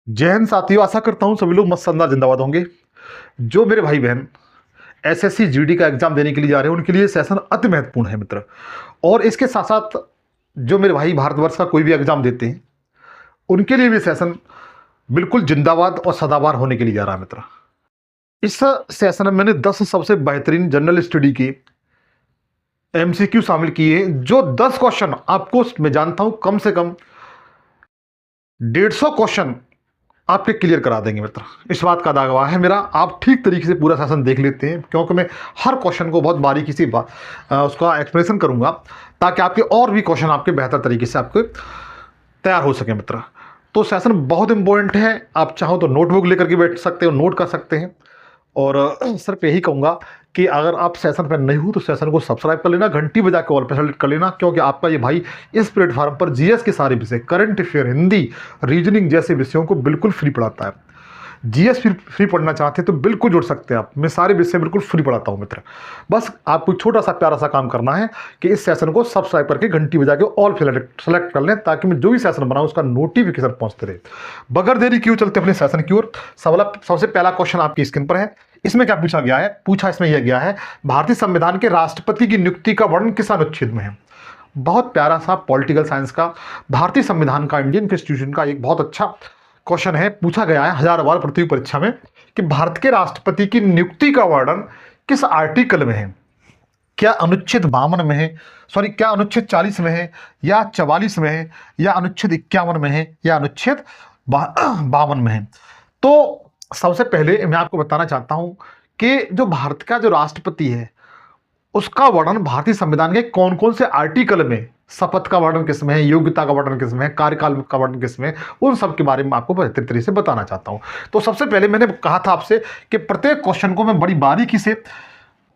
जय हिंद साथियों, आशा करता हूँ सभी लोग मस्त शानदार जिंदाबाद होंगे। जो मेरे भाई बहन एसएससी जीडी का एग्जाम देने के लिए जा रहे हैं उनके लिए सेशन अति महत्वपूर्ण है मित्र। और इसके साथ साथ जो मेरे भाई भारतवर्ष का कोई भी एग्जाम देते हैं उनके लिए भी सेशन बिल्कुल जिंदाबाद और सदाबहार होने के लिए जा रहा है मित्र। इस सेशन में मैंने 10 सबसे बेहतरीन जनरल स्टडी के एमसीक्यू शामिल किए हैं। जो 10 क्वेश्चन आपको मैं जानता हूं कम से कम 150 क्वेश्चन आपके क्लियर करा देंगे मित्र। इस बात का दावा है मेरा। आप ठीक तरीके से पूरा सेशन देख लेते हैं क्योंकि मैं हर क्वेश्चन को बहुत बारीकी से उसका एक्सप्लेनेशन करूंगा ताकि आपके और भी क्वेश्चन आपके बेहतर तरीके से आपके तैयार हो सके मित्र। तो सेशन बहुत इंपॉर्टेंट है। आप चाहो तो नोटबुक लेकर के बैठ सकते हो, नोट कर सकते हैं। और सिर्फ यही कहूँगा कि अगर आप सेशन पर नहीं हो तो सेशन को सब्सक्राइब कर लेना, घंटी बजा के ऑल पे सेलेक्ट कर लेना, क्योंकि आपका ये भाई इस प्लेटफॉर्म पर जीएस के सारे विषय, करंट अफेयर, हिंदी, रीजनिंग जैसे विषयों को बिल्कुल फ्री पढ़ाता है। जीएस फ्री पढ़ना चाहते हैं तो बिल्कुल जुड़ सकते हैं आप। मैं सारे विषय बिल्कुल फ्री पढ़ाता हूँ मित्र। बस आपको छोटा सा प्यारा सा काम करना है कि इस सेशन को सब्सक्राइब करके घंटी बजा के ऑल सेलेक्ट कर लें ताकि मैं जो भी सेशन बनाऊँ उसका नोटिफिकेशन पहुँचते रहे। बगैर देरी क्यों चलते अपने सेशन की ओर। सबसे पहला क्वेश्चन आपकी स्क्रीन पर है। इसमें क्या पूछा गया है? इसमें यह गया है, भारतीय संविधान के राष्ट्रपति की नियुक्ति का वर्णन किस अनुच्छेद में है। बहुत प्यारा सा पॉलिटिकल साइंस का, भारतीय संविधान का, इंडियन कॉन्स्टिट्यूशन का एक बहुत अच्छा क्वेश्चन है। पूछा गया है हजारों बार प्रतियोगी परीक्षा में कि भारत के राष्ट्रपति की नियुक्ति का वर्णन किस आर्टिकल में है। क्या अनुच्छेद 52 में है, क्या अनुच्छेद 40 में है, या 44 में है, या अनुच्छेद 51 में है, या अनुच्छेद 52 में है। तो सबसे पहले मैं आपको बताना चाहता हूं कि जो भारत का जो राष्ट्रपति है उसका वर्णन भारतीय संविधान के कौन कौन से आर्टिकल में, शपथ का वर्णन किसमें है, योग्यता का वर्णन किसमें है, कार्यकाल का वर्णन किसमें है, उन सब के बारे में आपको बेहतर तरीके से बताना चाहता हूं। तो सबसे पहले मैंने कहा था आपसे कि प्रत्येक क्वेश्चन को मैं बड़ी बारीकी से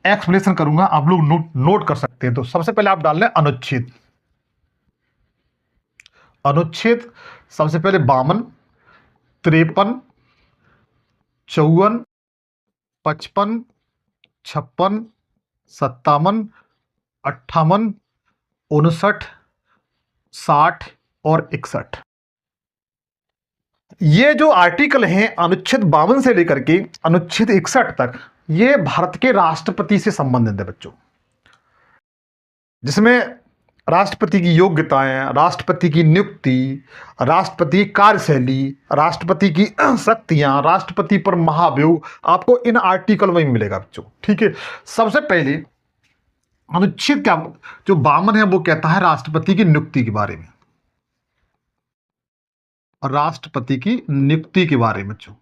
एक्सप्लेनेशन करूंगा, आप लोग नोट कर सकते हैं। तो सबसे पहले आप डाल लें अनुच्छेद। अनुच्छेद सबसे पहले 52, 53, 54, 55, 56, 57, 58, 59, 60 और 61। ये जो आर्टिकल हैं अनुच्छेद 52 से लेकर के अनुच्छेद 61 तक, ये भारत के राष्ट्रपति से संबंधित है बच्चों, जिसमें राष्ट्रपति की योग्यताएं, राष्ट्रपति की नियुक्ति, राष्ट्रपति की कार्यशैली, राष्ट्रपति की शक्तियां, राष्ट्रपति पर महाभियोग, आपको इन आर्टिकल में मिलेगा बच्चों। ठीक है। सबसे पहले अनुच्छेद क्या जो 52 है वो कहता है राष्ट्रपति की नियुक्ति के बारे में, और राष्ट्रपति की नियुक्ति के बारे में बच्चों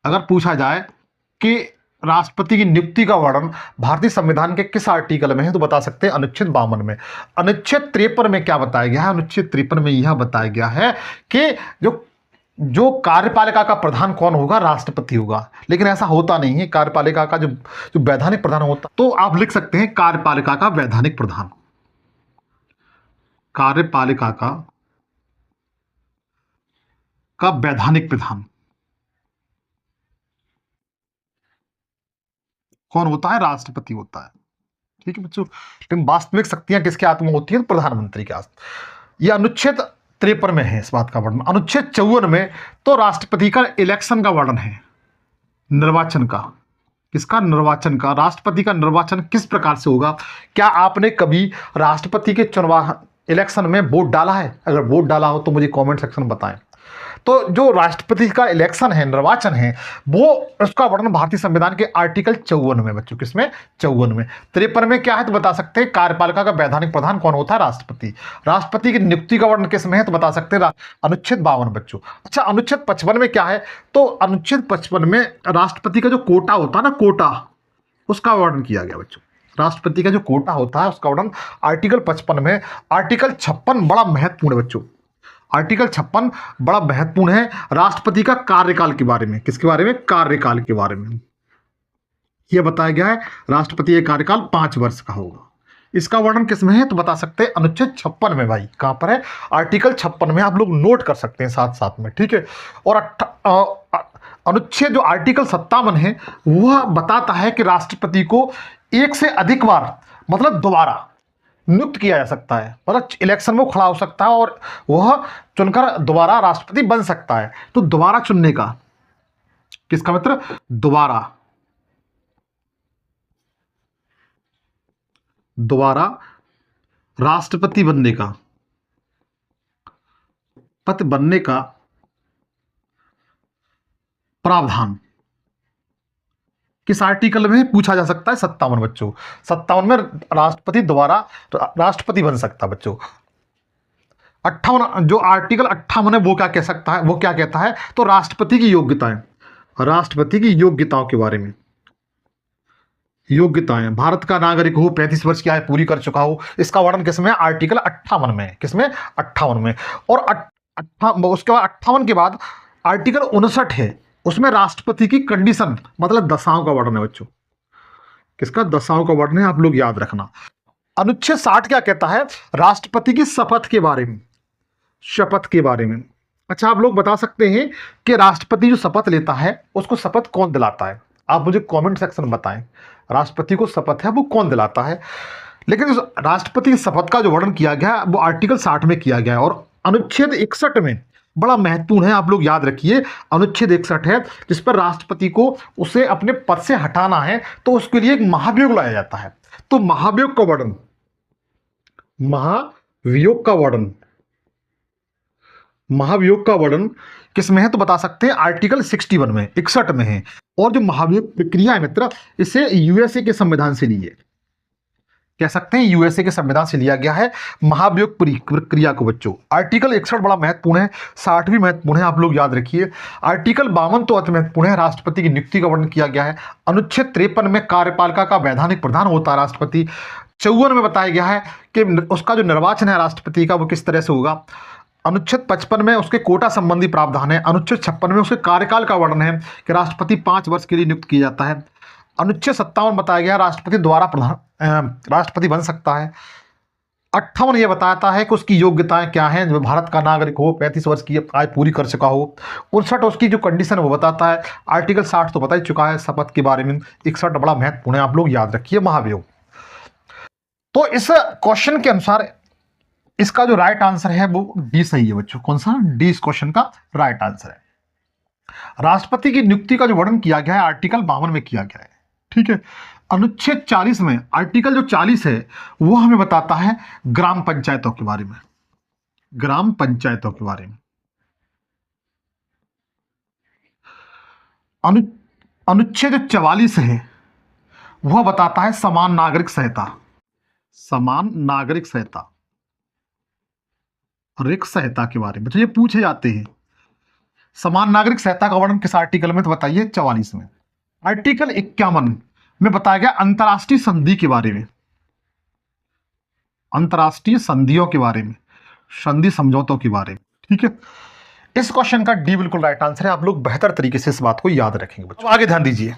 अगर पूछा जाए कि राष्ट्रपति की नियुक्ति का वर्णन भारतीय संविधान के किस आर्टिकल में है तो बता सकते हैं अनुच्छेद 52 में। अनुच्छेद 53 में क्या बताया गया है? अनुच्छेद 53 में यह बताया गया है कि जो कार्यपालिका का प्रधान कौन होगा? राष्ट्रपति होगा। लेकिन ऐसा होता नहीं है। कार्यपालिका का जो वैधानिक प्रधान होता, तो आप लिख सकते हैं कार्यपालिका का वैधानिक प्रधान। कार्यपालिका का वैधानिक प्रधान कौन होता है? राष्ट्रपति होता है। ठीक है बच्चों। लेकिन वास्तविक शक्तियां किसके हाथ में होती है? प्रधानमंत्री के हाथ। यह अनुच्छेद 53 में है इस बात का वर्णन। अनुच्छेद 54 में तो राष्ट्रपति का इलेक्शन का वर्णन है, निर्वाचन का। किसका? निर्वाचन का। राष्ट्रपति का निर्वाचन किस प्रकार से होगा? क्या आपने कभी राष्ट्रपति के चुनाव इलेक्शन में वोट डाला है? अगर वोट डाला हो तो मुझे कमेंट सेक्शन में बताएं। तो जो राष्ट्रपति का इलेक्शन है, निर्वाचन है, वो उसका वर्णन भारतीय संविधान के आर्टिकल 54 में बच्चों। किसमें? 54 में। 53 में क्या है तो बता सकते हैं कार्यपालिका का वैधानिक प्रधान कौन होता है? राष्ट्रपति। राष्ट्रपति की नियुक्ति का वर्णन किसमें है तो बता सकते हैं अनुच्छेद 52 बच्चों। अच्छा, अनुच्छेद 55 में क्या है? तो अनुच्छेद 55 में राष्ट्रपति का जो कोटा होता है ना, कोटा, उसका वर्णन किया गया बच्चों। राष्ट्रपति का जो कोटा होता है उसका वर्णन आर्टिकल 55 में। आर्टिकल 56 बड़ा महत्वपूर्ण है बच्चों। आर्टिकल 56 बड़ा महत्वपूर्ण है राष्ट्रपति का कार्यकाल के बारे में। किसके बारे में? कार्यकाल के बारे में। यह बताया गया है राष्ट्रपति का कार्यकाल 5 वर्ष का होगा। इसका वर्णन किसमें है तो बता सकते हैं अनुच्छेद 56 में। भाई कहां पर है? आर्टिकल 56 में। आप लोग नोट कर सकते हैं साथ साथ में। ठीक है। और अनुच्छेद जो आर्टिकल 57 है वह बताता है कि राष्ट्रपति को एक से अधिक बार, मतलब दोबारा नियुक्त किया जा सकता है, मतलब इलेक्शन में वो खड़ा हो सकता है और वह चुनकर दोबारा राष्ट्रपति बन सकता है। तो दोबारा चुनने का, किसका मित्र, दोबारा राष्ट्रपति बनने का, पद बनने का प्रावधान किस आर्टिकल में पूछा जा सकता है? 57 बच्चों, 57 में राष्ट्रपति दोबारा राष्ट्रपति बन सकता है बच्चों। 58, जो आर्टिकल 58 है वो क्या कह सकता है, वो क्या कहता है? तो राष्ट्रपति की योग्यताएं, राष्ट्रपति की योग्यताओं के बारे में, योग्यताएं, भारत का नागरिक हो, 35 वर्ष की आयु पूरी कर चुका हो, इसका वर्णन किसमें? आर्टिकल 58 में। किसमें? 58 में। और उसके बाद 58 के बाद आर्टिकल 59 है, उसमें राष्ट्रपति की कंडीशन, मतलब दशाओं का वर्णन है बच्चों। किसका? दशाओं का वर्णन है, आप लोग याद रखना। अनुच्छेद 60 क्या कहता है? राष्ट्रपति की शपथ के बारे में, शपथ के बारे में। अच्छा, आप लोग बता सकते हैं कि राष्ट्रपति जो शपथ लेता है उसको शपथ कौन दिलाता है? आप मुझे कमेंट सेक्शन में बताएं, राष्ट्रपति को शपथ है वो कौन दिलाता है? लेकिन इस राष्ट्रपति की शपथ का जो वर्णन किया गया है वो आर्टिकल 60 में किया गया है, और अनुच्छेद 61 में बड़ा महत्वपूर्ण है, आप लोग याद रखिए। अनुच्छेद 61 है जिस पर राष्ट्रपति को उसे अपने पद से हटाना है, तो उसके लिए एक महाभियोग लाया जाता है। तो महाभियोग का वर्णन, महाभियोग का वर्णन, महाभियोग का वर्णन किस में है? तो बता सकते हैं आर्टिकल 61 में, 61 में है। और जो महाभियोग प्रक्रिया है मित्र, इसे यूएसए के संविधान से ली है, कह सकते हैं यूएसए के संविधान से लिया गया है महाभियोग प्रक्रिया को बच्चों। आर्टिकल 61 बड़ा महत्वपूर्ण है, 60 भी महत्वपूर्ण है, आप लोग याद रखिए। आर्टिकल 52 तो अति महत्वपूर्ण है, राष्ट्रपति की नियुक्ति का वर्णन किया गया है। अनुच्छेद 53 में कार्यपालिका का वैधानिक प्रधान होता है राष्ट्रपति। 54 में बताया गया है कि उसका जो निर्वाचन है राष्ट्रपति का वो किस तरह से होगा। अनुच्छेद 55 में उसके कोटा संबंधी प्रावधान है। अनुच्छेद 56 में उसके कार्यकाल का वर्णन है कि राष्ट्रपति 5 वर्ष के लिए नियुक्त किया जाता है। अनुच्छेद 57 बताया गया राष्ट्रपति द्वारा राष्ट्रपति बन सकता है। 58 ये बताता है कि उसकी योग्यताएं क्या हैं, जो भारत का नागरिक हो, 35 वर्ष की आयु पूरी कर चुका हो। 59 उसकी जो कंडीशन है वो बताता है। आर्टिकल 60 तो बता ही चुका है शपथ के बारे में। 61 बड़ा महत्वपूर्ण है, आप लोग याद रखिए महाभियोग। तो इस क्वेश्चन के अनुसार इसका जो राइट आंसर है वो डी सही है बच्चों। कौन सा? डी इस क्वेश्चन का राइट आंसर है। राष्ट्रपति की नियुक्ति का जो वर्णन किया गया है आर्टिकल 52 में किया गया है, ठीक है। अनुच्छेद 40 में, आर्टिकल जो 40 है वो हमें बताता है ग्राम पंचायतों के बारे में, ग्राम पंचायतों के बारे में। अनुच्छेद 44 है वह बताता है समान नागरिक संहिता, समान नागरिक संहिता, रिक संहिता के बारे में। तो ये पूछे जाते हैं समान नागरिक संहिता का वर्णन किस आर्टिकल में? तो बताइए 44 में। आर्टिकल 51 में बताया गया अंतर्राष्ट्रीय संधि के बारे में, अंतर्राष्ट्रीय संधियों के बारे में, संधि समझौतों के बारे में, ठीक है। इस क्वेश्चन का डी बिल्कुल राइट आंसर है। आप लोग बेहतर तरीके से इस बात को याद रखेंगे बच्चों। आगे ध्यान दीजिए,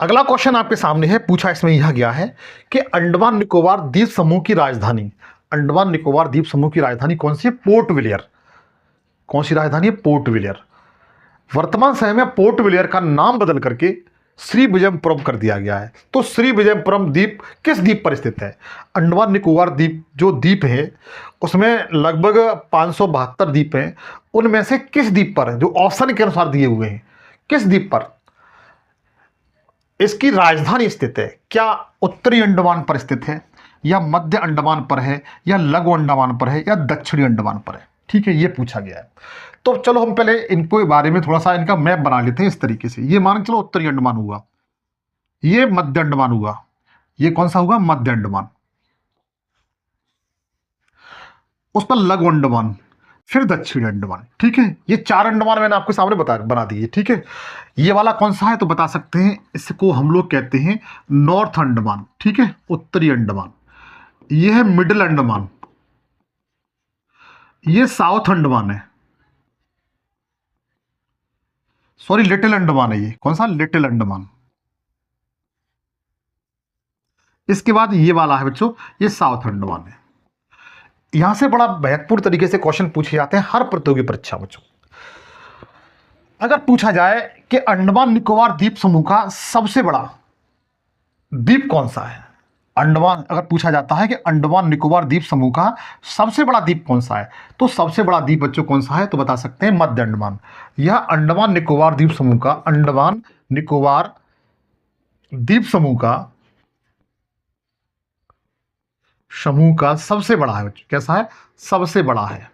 अगला क्वेश्चन आपके सामने है। पूछा इसमें यह गया है कि अंडमान निकोबार द्वीप समूह की राजधानी, अंडमान निकोबार द्वीप समूह की राजधानी कौन सी है? पोर्ट विलियर। कौन सी राजधानी है? पोर्ट विलियर। वर्तमान समय में पोर्ट विलियर का नाम बदल करके श्री विजयपुरम कर दिया गया है। तो श्री विजयपुरम द्वीप किस द्वीप पर स्थित है? अंडमान निकोबार द्वीप जो द्वीप है उसमें लगभग 572 द्वीप हैं, उनमें से किस द्वीप पर, जो ऑप्शन के अनुसार दिए हुए हैं, किस द्वीप पर इसकी राजधानी स्थित है? क्या उत्तरी अंडमान पर स्थित है, या मध्य अंडमान पर है, या लघु अंडमान पर है, या दक्षिणी अंडमान पर है? ठीक है, ये पूछा गया है। तो चलो हम पहले इनको बारे में थोड़ा सा इनका मैप बना लेते हैं इस तरीके से। ये मान चलो उत्तरी अंडमान हुआ, ये मध्य अंडमान हुआ, ये कौन सा होगा? मध्य अंडमान। उस पर लघु अंडमान, फिर दक्षिणी अंडमान, ठीक है। ये 4 अंडमान मैंने आपके सामने बना दिए, ठीक है। ये वाला कौन सा है? तो बता सकते हैं, इसको हम लोग कहते हैं नॉर्थ अंडमान, ठीक है, उत्तरी अंडमान। ये है मिडिल अंडमान, ये साउथ अंडमान है, सॉरी लिटिल अंडमान है। ये कौन सा? लिटिल अंडमान। इसके बाद ये वाला है बच्चों, ये साउथ अंडमान है। यहां से बड़ा महत्वपूर्ण तरीके से क्वेश्चन पूछे जाते हैं हर प्रतियोगी परीक्षा बच्चों। अगर पूछा जाए कि अंडमान निकोबार द्वीप समूह का सबसे बड़ा द्वीप कौन सा है, अंडमान अगर पूछा जाता है कि अंडमान निकोबार द्वीप समूह का सबसे बड़ा द्वीप कौन सा है, तो सबसे बड़ा द्वीप बच्चों कौन सा है, तो बता सकते हैं मध्य अंडमान। यह अंडमान निकोबार द्वीप समूह का, अंडमान निकोबार द्वीप समूह का सबसे बड़ा है बच्चों। कैसा है, सबसे बड़ा है।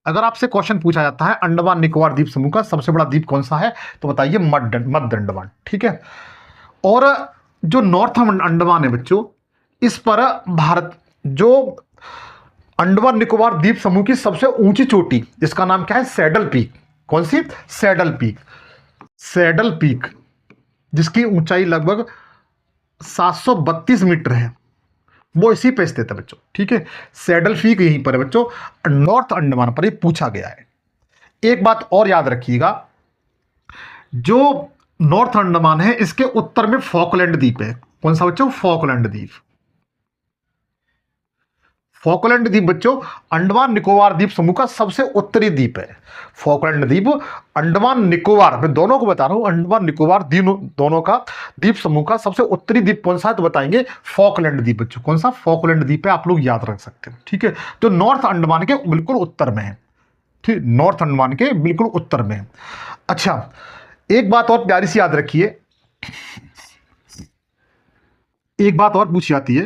अगर आपसे क्वेश्चन पूछा जाता है अंडमान निकोबार द्वीप समूह का सबसे बड़ा द्वीप कौन सा है, तो बताइए मध्य अंडमान। ठीक है। और जो नॉर्थ अंडमान है बच्चों, इस पर भारत, जो अंडमान निकोबार द्वीप समूह की सबसे ऊंची चोटी, जिसका नाम क्या है, सैडल पीक। कौन सी, सैडल पीक। सैडल पीक जिसकी ऊंचाई लगभग 732 मीटर है, वो इसी पे स्थित है बच्चों। ठीक है। सैडल पीक यहीं पर है बच्चों, नॉर्थ अंडमान पर ये पूछा गया है। एक बात और याद रखिएगा, जो नॉर्थ अंडमान है इसके उत्तर में फॉकलैंड द्वीप है। कौन सा बच्चों, फॉकलैंड द्वीप। फॉकलैंड द्वीप बच्चों अंडमान निकोबार द्वीप समूह का सबसे उत्तरी द्वीप है। फॉकलैंड द्वीप, अंडमान निकोबार, मैं दोनों को बता रहा हूं, अंडमान निकोबार दोनों का द्वीप समूह का सबसे उत्तरी द्वीप कौन सा है, तो बताएंगे फॉकलैंड द्वीप बच्चों। कौन सा, फॉकलैंड द्वीप है, आप लोग याद रख सकते हैं। ठीक है। तो नॉर्थ अंडमान के बिल्कुल उत्तर में है। ठीक, नॉर्थ अंडमान के बिल्कुल उत्तर में है। अच्छा, एक बात और प्यारी सी याद रखिए, एक बात और पूछी जाती है,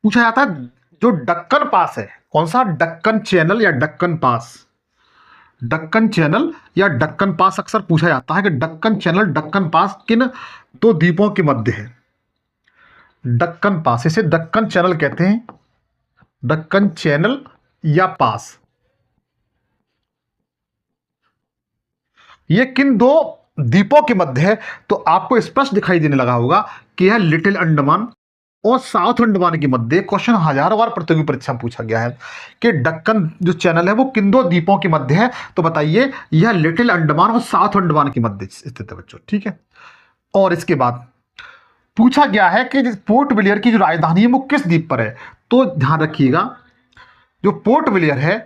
पूछा जाता है जो डक्कन पास है, कौन सा, डक्कन चैनल या डक्कन पास। डक्कन चैनल या डक्कन पास अक्सर पूछा जाता है कि डक्कन चैनल, डक्कन पास किन दो द्वीपों के मध्य है। डक्कन पास, इसे डक्कन चैनल कहते हैं, डक्कन चैनल या पास। ये किन दो द्वीपों के मध्य है, तो आपको स्पष्ट दिखाई देने लगा होगा कि यह लिटिल अंडमान और साउथ अंडमान के मध्य। क्वेश्चन हजारों बार प्रतियोगी परीक्षा में पूछा गया है कि डक्कन जो चैनल है वो किन दो द्वीपों के मध्य है, तो बताइए यह लिटिल अंडमान और साउथ अंडमान के मध्य स्थित है बच्चों। ठीक है। और इसके बाद पूछा गया है कि पोर्ट ब्लेयर की जो राजधानी है वो किस द्वीप पर है, तो ध्यान रखिएगा, जो पोर्ट ब्लेयर है,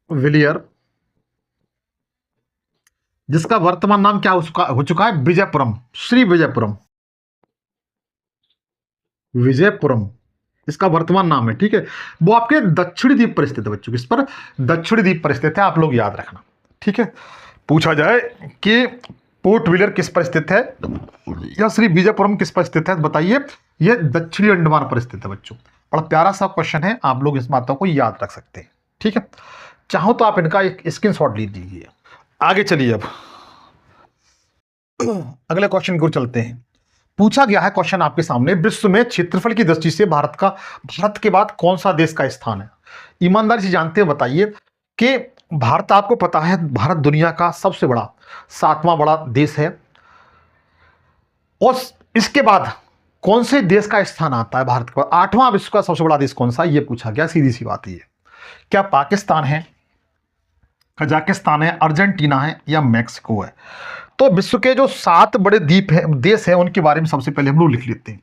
विलियर, जिसका वर्तमान नाम क्या हो चुका है, विजयपुरम, श्री विजयपुरम, विजयपुरम इसका वर्तमान नाम है। ठीक है। वो आपके दक्षिणी द्वीप पर स्थित है बच्चों। किस पर, दक्षिणी द्वीप पर स्थित है, आप लोग याद रखना। ठीक है। पूछा जाए कि पोर्ट ब्लेयर किस पर स्थित है या श्री विजयपुरम किस पर स्थित है, बताइए यह दक्षिणी अंडमान पर स्थित है बच्चों। बड़ा प्यारा सा क्वेश्चन है, आप लोग इस बातों को याद रख सकते हैं। ठीक है। चाहो तो आप इनका एक स्क्रीनशॉट ले लीजिए। आगे चलिए, अब अगले क्वेश्चन को चलते हैं। पूछा गया है क्वेश्चन आपके सामने, विश्व में क्षेत्रफल की दृष्टि से भारत के बाद कौन सा देश का स्थान है। ईमानदारी से जानते हैं, बताइए कि भारत, आपको पता है भारत दुनिया का सबसे बड़ा 7वां बड़ा देश है, और इसके बाद कौन से देश का स्थान आता है भारत के बाद, 8वां विश्व का सबसे बड़ा देश कौन सा, ये पूछा गया। सीधी सी बात है, क्या पाकिस्तान है, कजाकिस्तान है, अर्जेंटीना है, या मैक्सिको है। तो विश्व के जो 7 बड़े द्वीप हैं, देश हैं, उनके बारे में सबसे पहले हम लोग लिख लेते हैं।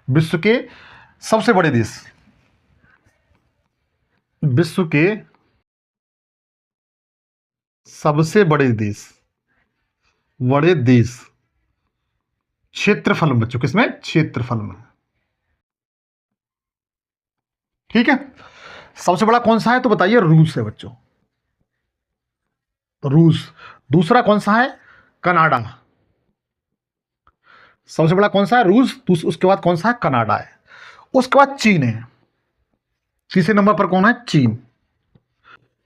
विश्व के सबसे बड़े देश, विश्व के सबसे बड़े देश क्षेत्रफल में बच्चों, किसमें, क्षेत्रफल में। ठीक है। सबसे बड़ा कौन सा है, तो बताइए रूस है बच्चों, रूस। दूसरा कौन सा है, कनाडा। सबसे बड़ा कौन सा है, रूस। उसके बाद कौन सा है, कनाडा है। उसके बाद चीन है। तीसरे नंबर पर कौन है, चीन।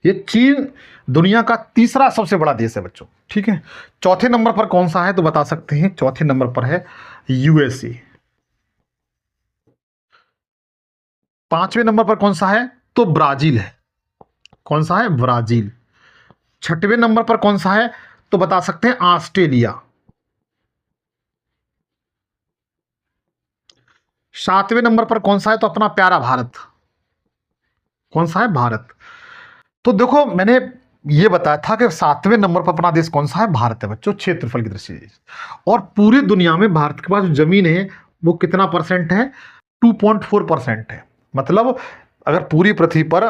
ये चीन दुनिया का तीसरा सबसे बड़ा देश है बच्चों। ठीक है। चौथे नंबर पर कौन सा है, तो बता सकते हैं, चौथे नंबर पर है यूएसए। 5वें नंबर पर कौन सा है, तो ब्राजील है। कौन सा है, ब्राजील। 6वें नंबर पर कौन सा है, तो बता सकते हैं ऑस्ट्रेलिया। 7वें नंबर पर कौन सा है, तो अपना प्यारा भारत। कौन सा है, भारत। तो देखो, मैंने ये बताया था कि 7वें नंबर पर अपना देश कौन सा है, भारत है बच्चों, क्षेत्रफल की दृष्टि से। और पूरी दुनिया में भारत के पास जो जमीन है वो कितना परसेंट है, 2.4% है। मतलब अगर पूरी पृथ्वी पर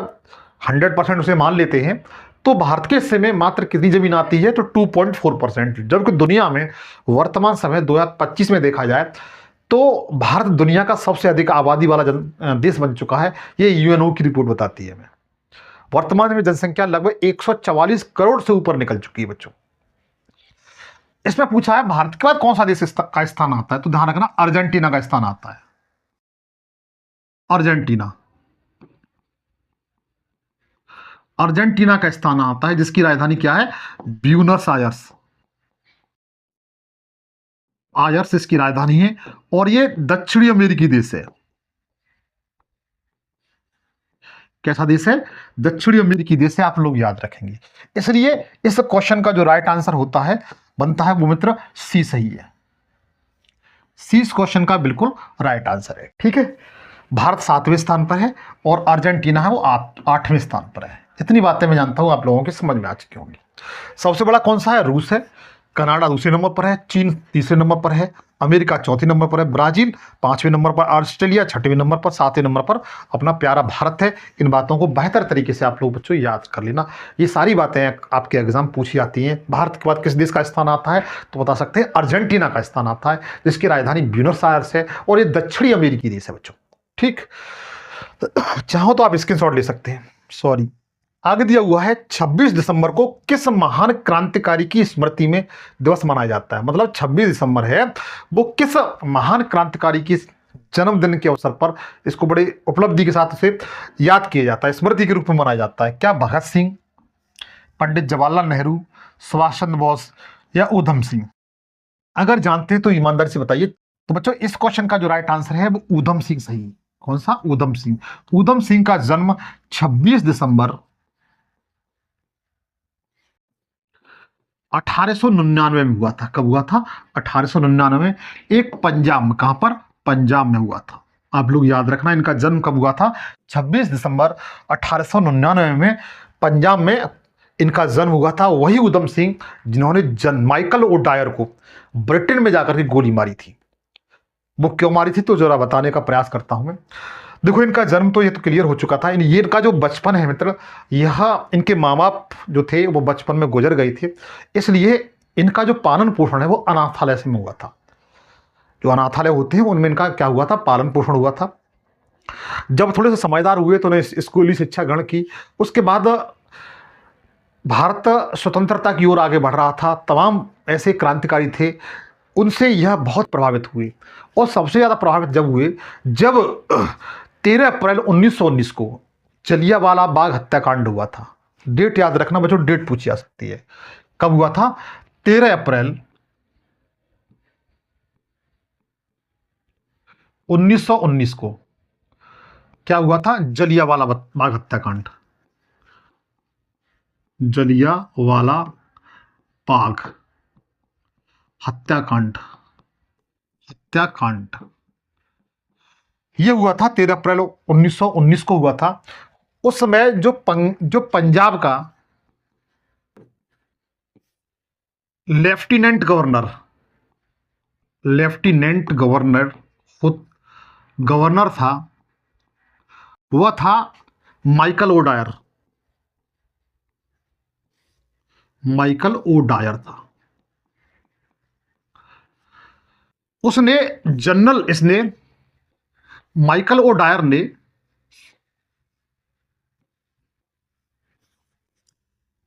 100% उसे मान लेते हैं तो भारत के हिस्से में मात्र कितनी जमीन आती है, तो 2.4%, जबकि दुनिया में वर्तमान समय 2025 में देखा जाए तो भारत दुनिया का सबसे अधिक आबादी वाला देश बन चुका है। ये यूएनओ की रिपोर्ट बताती है। वर्तमान में जनसंख्या लगभग 144 करोड़ से ऊपर निकल चुकी है बच्चों। इसमें पूछा है भारत के बाद कौन सा देश का स्थान आता है, तो ध्यान रखना अर्जेंटीना का स्थान आता है। अर्जेंटीना, अर्जेंटीना का स्थान आता है, जिसकी राजधानी क्या है, ब्यूनस आयर्स। आयर्स इसकी राजधानी है, और ये दक्षिणी अमेरिकी देश है। कैसा देश है, दक्षिणी अमेरिकी देश है, आप लोग याद रखेंगे। इसलिए इस क्वेश्चन का जो राइट आंसर होता है, बनता है वो मित्र सी सही है। सी इस क्वेश्चन का बिल्कुल राइट आंसर है। ठीक है, भारत 7वें स्थान पर है और अर्जेंटीना है वो 8वें स्थान पर है। इतनी बातें मैं जानता हूं आप लोगों के समझ में आ चुकी होंगी। सबसे बड़ा कौन सा है, रूस है। कनाडा दूसरे नंबर पर है, चीन तीसरे नंबर पर है, अमेरिका चौथे नंबर पर है, ब्राजील 5वें नंबर पर, ऑस्ट्रेलिया 6वें नंबर पर, 7वें नंबर पर अपना प्यारा भारत है। इन बातों को बेहतर तरीके से आप लोग बच्चों याद कर लेना। ये सारी बातें आपके एग्जाम पूछी जाती हैं। भारत के बाद किस देश का स्थान आता है, तो बता सकते हैं अर्जेंटीना का स्थान आता है, जिसकी राजधानी ब्यूनस आयर्स है, और ये दक्षिणी अमेरिकी देश है बच्चों। ठीक, चाहो तो आप स्क्रीनशॉट ले सकते हैं। सॉरी, आगे दिया हुआ है 26 दिसंबर को किस महान क्रांतिकारी की स्मृति में दिवस मनाया जाता है। मतलब 26 दिसंबर है, वो किस महान क्रांतिकारी की जन्मदिन के अवसर पर इसको बड़े उपलब्धि के साथ उसे याद किया जाता है, स्मृति के रूप में मनाया जाता है। क्या भगत सिंह, पंडित जवाहरलाल नेहरू, सुभाष चंद्र बोस या ऊधम सिंह? अगर जानते हैं तो ईमानदारी से बताइए। तो बच्चों इस क्वेश्चन का जो राइट आंसर है वो ऊधम सिंह सही। कौन सा, ऊधम सिंह। ऊधम सिंह का जन्म 26 दिसंबर 1899 में हुआ था। कब हुआ था, 1899 में, एक पंजाब में। कहां पर, पंजाब में हुआ था। आप लोग याद रखना इनका जन्म कब हुआ था, 26 दिसंबर 1899 में पंजाब में इनका जन्म हुआ था। वही ऊधम सिंह जिन्होंने माइकल ओडायर को ब्रिटेन में जाकर के गोली मारी थी। वो क्यों मारी थी तो जरा बताने का प्रयास करता हूं मैं। देखो इनका जन्म तो ये तो क्लियर हो चुका था। ये इनका जो बचपन है मित्र, यह इनके माँ बाप जो थे वो बचपन में गुजर गए थे, इसलिए इनका जो पालन पोषण है वो अनाथालय से में हुआ था। जो अनाथालय होते हैं उनमें इनका क्या हुआ था, पालन पोषण हुआ था। जब थोड़े से समझदार हुए तो उन्हें स्कूली शिक्षा ग्रहण की। उसके बाद भारत स्वतंत्रता की ओर आगे बढ़ रहा था। तमाम ऐसे क्रांतिकारी थे, उनसे यह बहुत प्रभावित हुए, और सबसे ज़्यादा प्रभावित जब हुए जब 13 अप्रैल 1919 को जलियांवाला बाग हत्याकांड हुआ था। डेट याद रखना बच्चों, डेट पूछी जा सकती है। कब हुआ था, 13 अप्रैल 1919 को क्या हुआ था, जलियांवाला बाग हत्याकांड। जलियांवाला बाग हत्याकांड, हत्याकांड ये हुआ था 13 अप्रैल 1919 को हुआ था। उस समय जो पंजाब का लेफ्टिनेंट गवर्नर था, वह था माइकल ओडायर था। माइकल ओडायर ने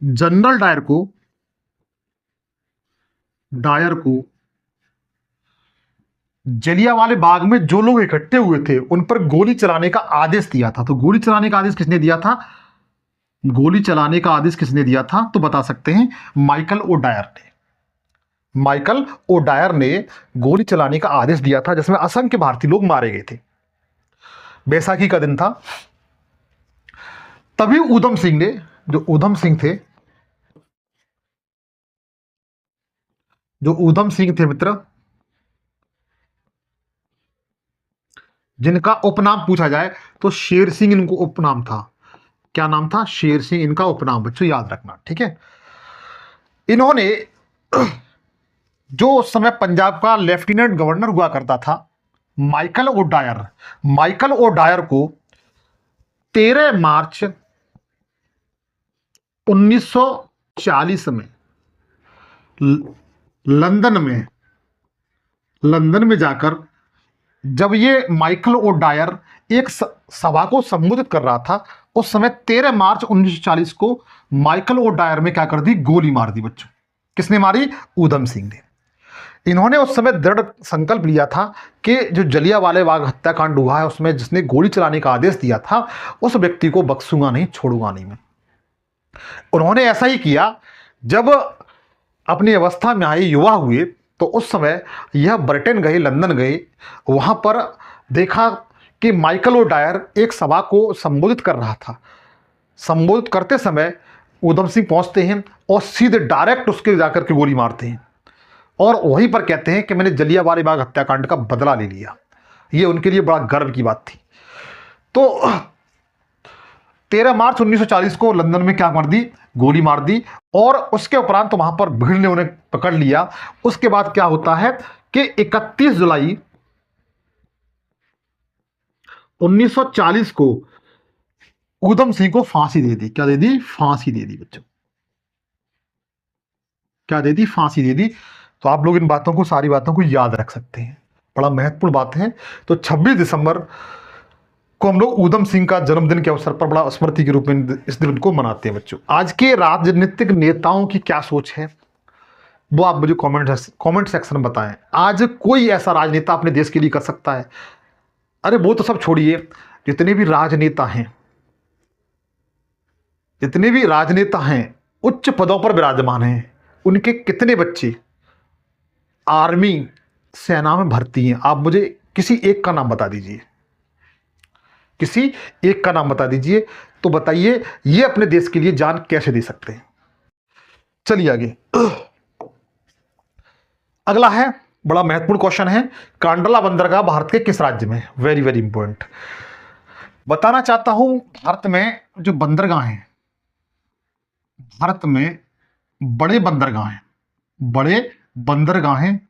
जनरल डायर को जलियांवाले बाग में जो लोग इकट्ठे हुए थे उन पर गोली चलाने का आदेश दिया था। तो गोली चलाने का आदेश किसने दिया था, गोली चलाने का आदेश किसने दिया था, तो बता सकते हैं माइकल ओडायर ने गोली चलाने का आदेश दिया था, जिसमें असंख्य भारतीय लोग मारे गए थे। बैसाखी का दिन था। तभी ऊधम सिंह थे मित्र, जिनका उपनाम पूछा जाए तो शेर सिंह इनको उपनाम था। क्या नाम था, शेर सिंह इनका उपनाम, बच्चों याद रखना। ठीक है, इन्होंने जो उस समय पंजाब का लेफ्टिनेंट गवर्नर हुआ करता था माइकल ओडायर को 13 मार्च 1940 में लंदन में जाकर जब ये माइकल ओडायर एक सभा को संबोधित कर रहा था, उस समय 13 मार्च 1940 को माइकल ओडायर में क्या कर दी, गोली मार दी बच्चों। किसने मारी? ऊधम सिंह ने। इन्होंने उस समय दृढ़ संकल्प लिया था कि जो जलियांवाला बाग हत्याकांड हुआ है उसमें जिसने गोली चलाने का आदेश दिया था, उस व्यक्ति को बख्शूंगा नहीं, छोड़ूंगा नहीं मैं। उन्होंने ऐसा ही किया। जब अपनी अवस्था में आए, युवा हुए, तो उस समय यह ब्रिटेन गए, लंदन गए। वहां पर देखा कि माइकल ओडायर एक सभा को संबोधित कर रहा था। संबोधित करते समय ऊधम सिंह पहुंचते हैं और सीधे डायरेक्ट उसके जाकर के गोली मारते हैं और वहीं पर कहते हैं कि मैंने जलियांवाला बाग हत्याकांड का बदला ले लिया। ये उनके लिए बड़ा गर्व की बात थी। तो 13 मार्च 1940 को लंदन में क्या मार दी, गोली मार दी। और उसके उपरांत तो वहां पर भीड़ ने उन्हें पकड़ लिया। उसके बाद क्या होता है कि 31 जुलाई 1940 को ऊधम सिंह को फांसी दे दी। क्या दे दी? फांसी दे दी बच्चों। क्या दे दी? फांसी दे दी। तो आप लोग इन बातों को, सारी बातों को याद रख सकते हैं, बड़ा महत्वपूर्ण बात है। तो 26 दिसंबर को हम लोग ऊधम सिंह का जन्मदिन के अवसर पर बड़ा स्मृति के रूप में इस दिन को मनाते हैं बच्चों। आज के राजनीतिक नेताओं की क्या सोच है वो आप मुझे कमेंट सेक्शन में बताएं। आज कोई ऐसा राजनेता अपने देश के लिए कर सकता है? अरे वो तो सब छोड़िए, जितने भी राजनेता हैं, उच्च पदों पर विराजमान हैं, उनके कितने बच्चे आर्मी, सेना में भर्ती हैं? आप मुझे किसी एक का नाम बता दीजिए, किसी एक का नाम बता दीजिए। तो बताइए ये अपने देश के लिए जान कैसे दे सकते हैं। चलिए आगे। अगला है, बड़ा महत्वपूर्ण क्वेश्चन है, कांडला बंदरगाह भारत के किस राज्य में है? Very very important. बताना चाहता हूं, भारत में जो बंदरगाह हैं, भारत में बड़े बंदरगाह हैं,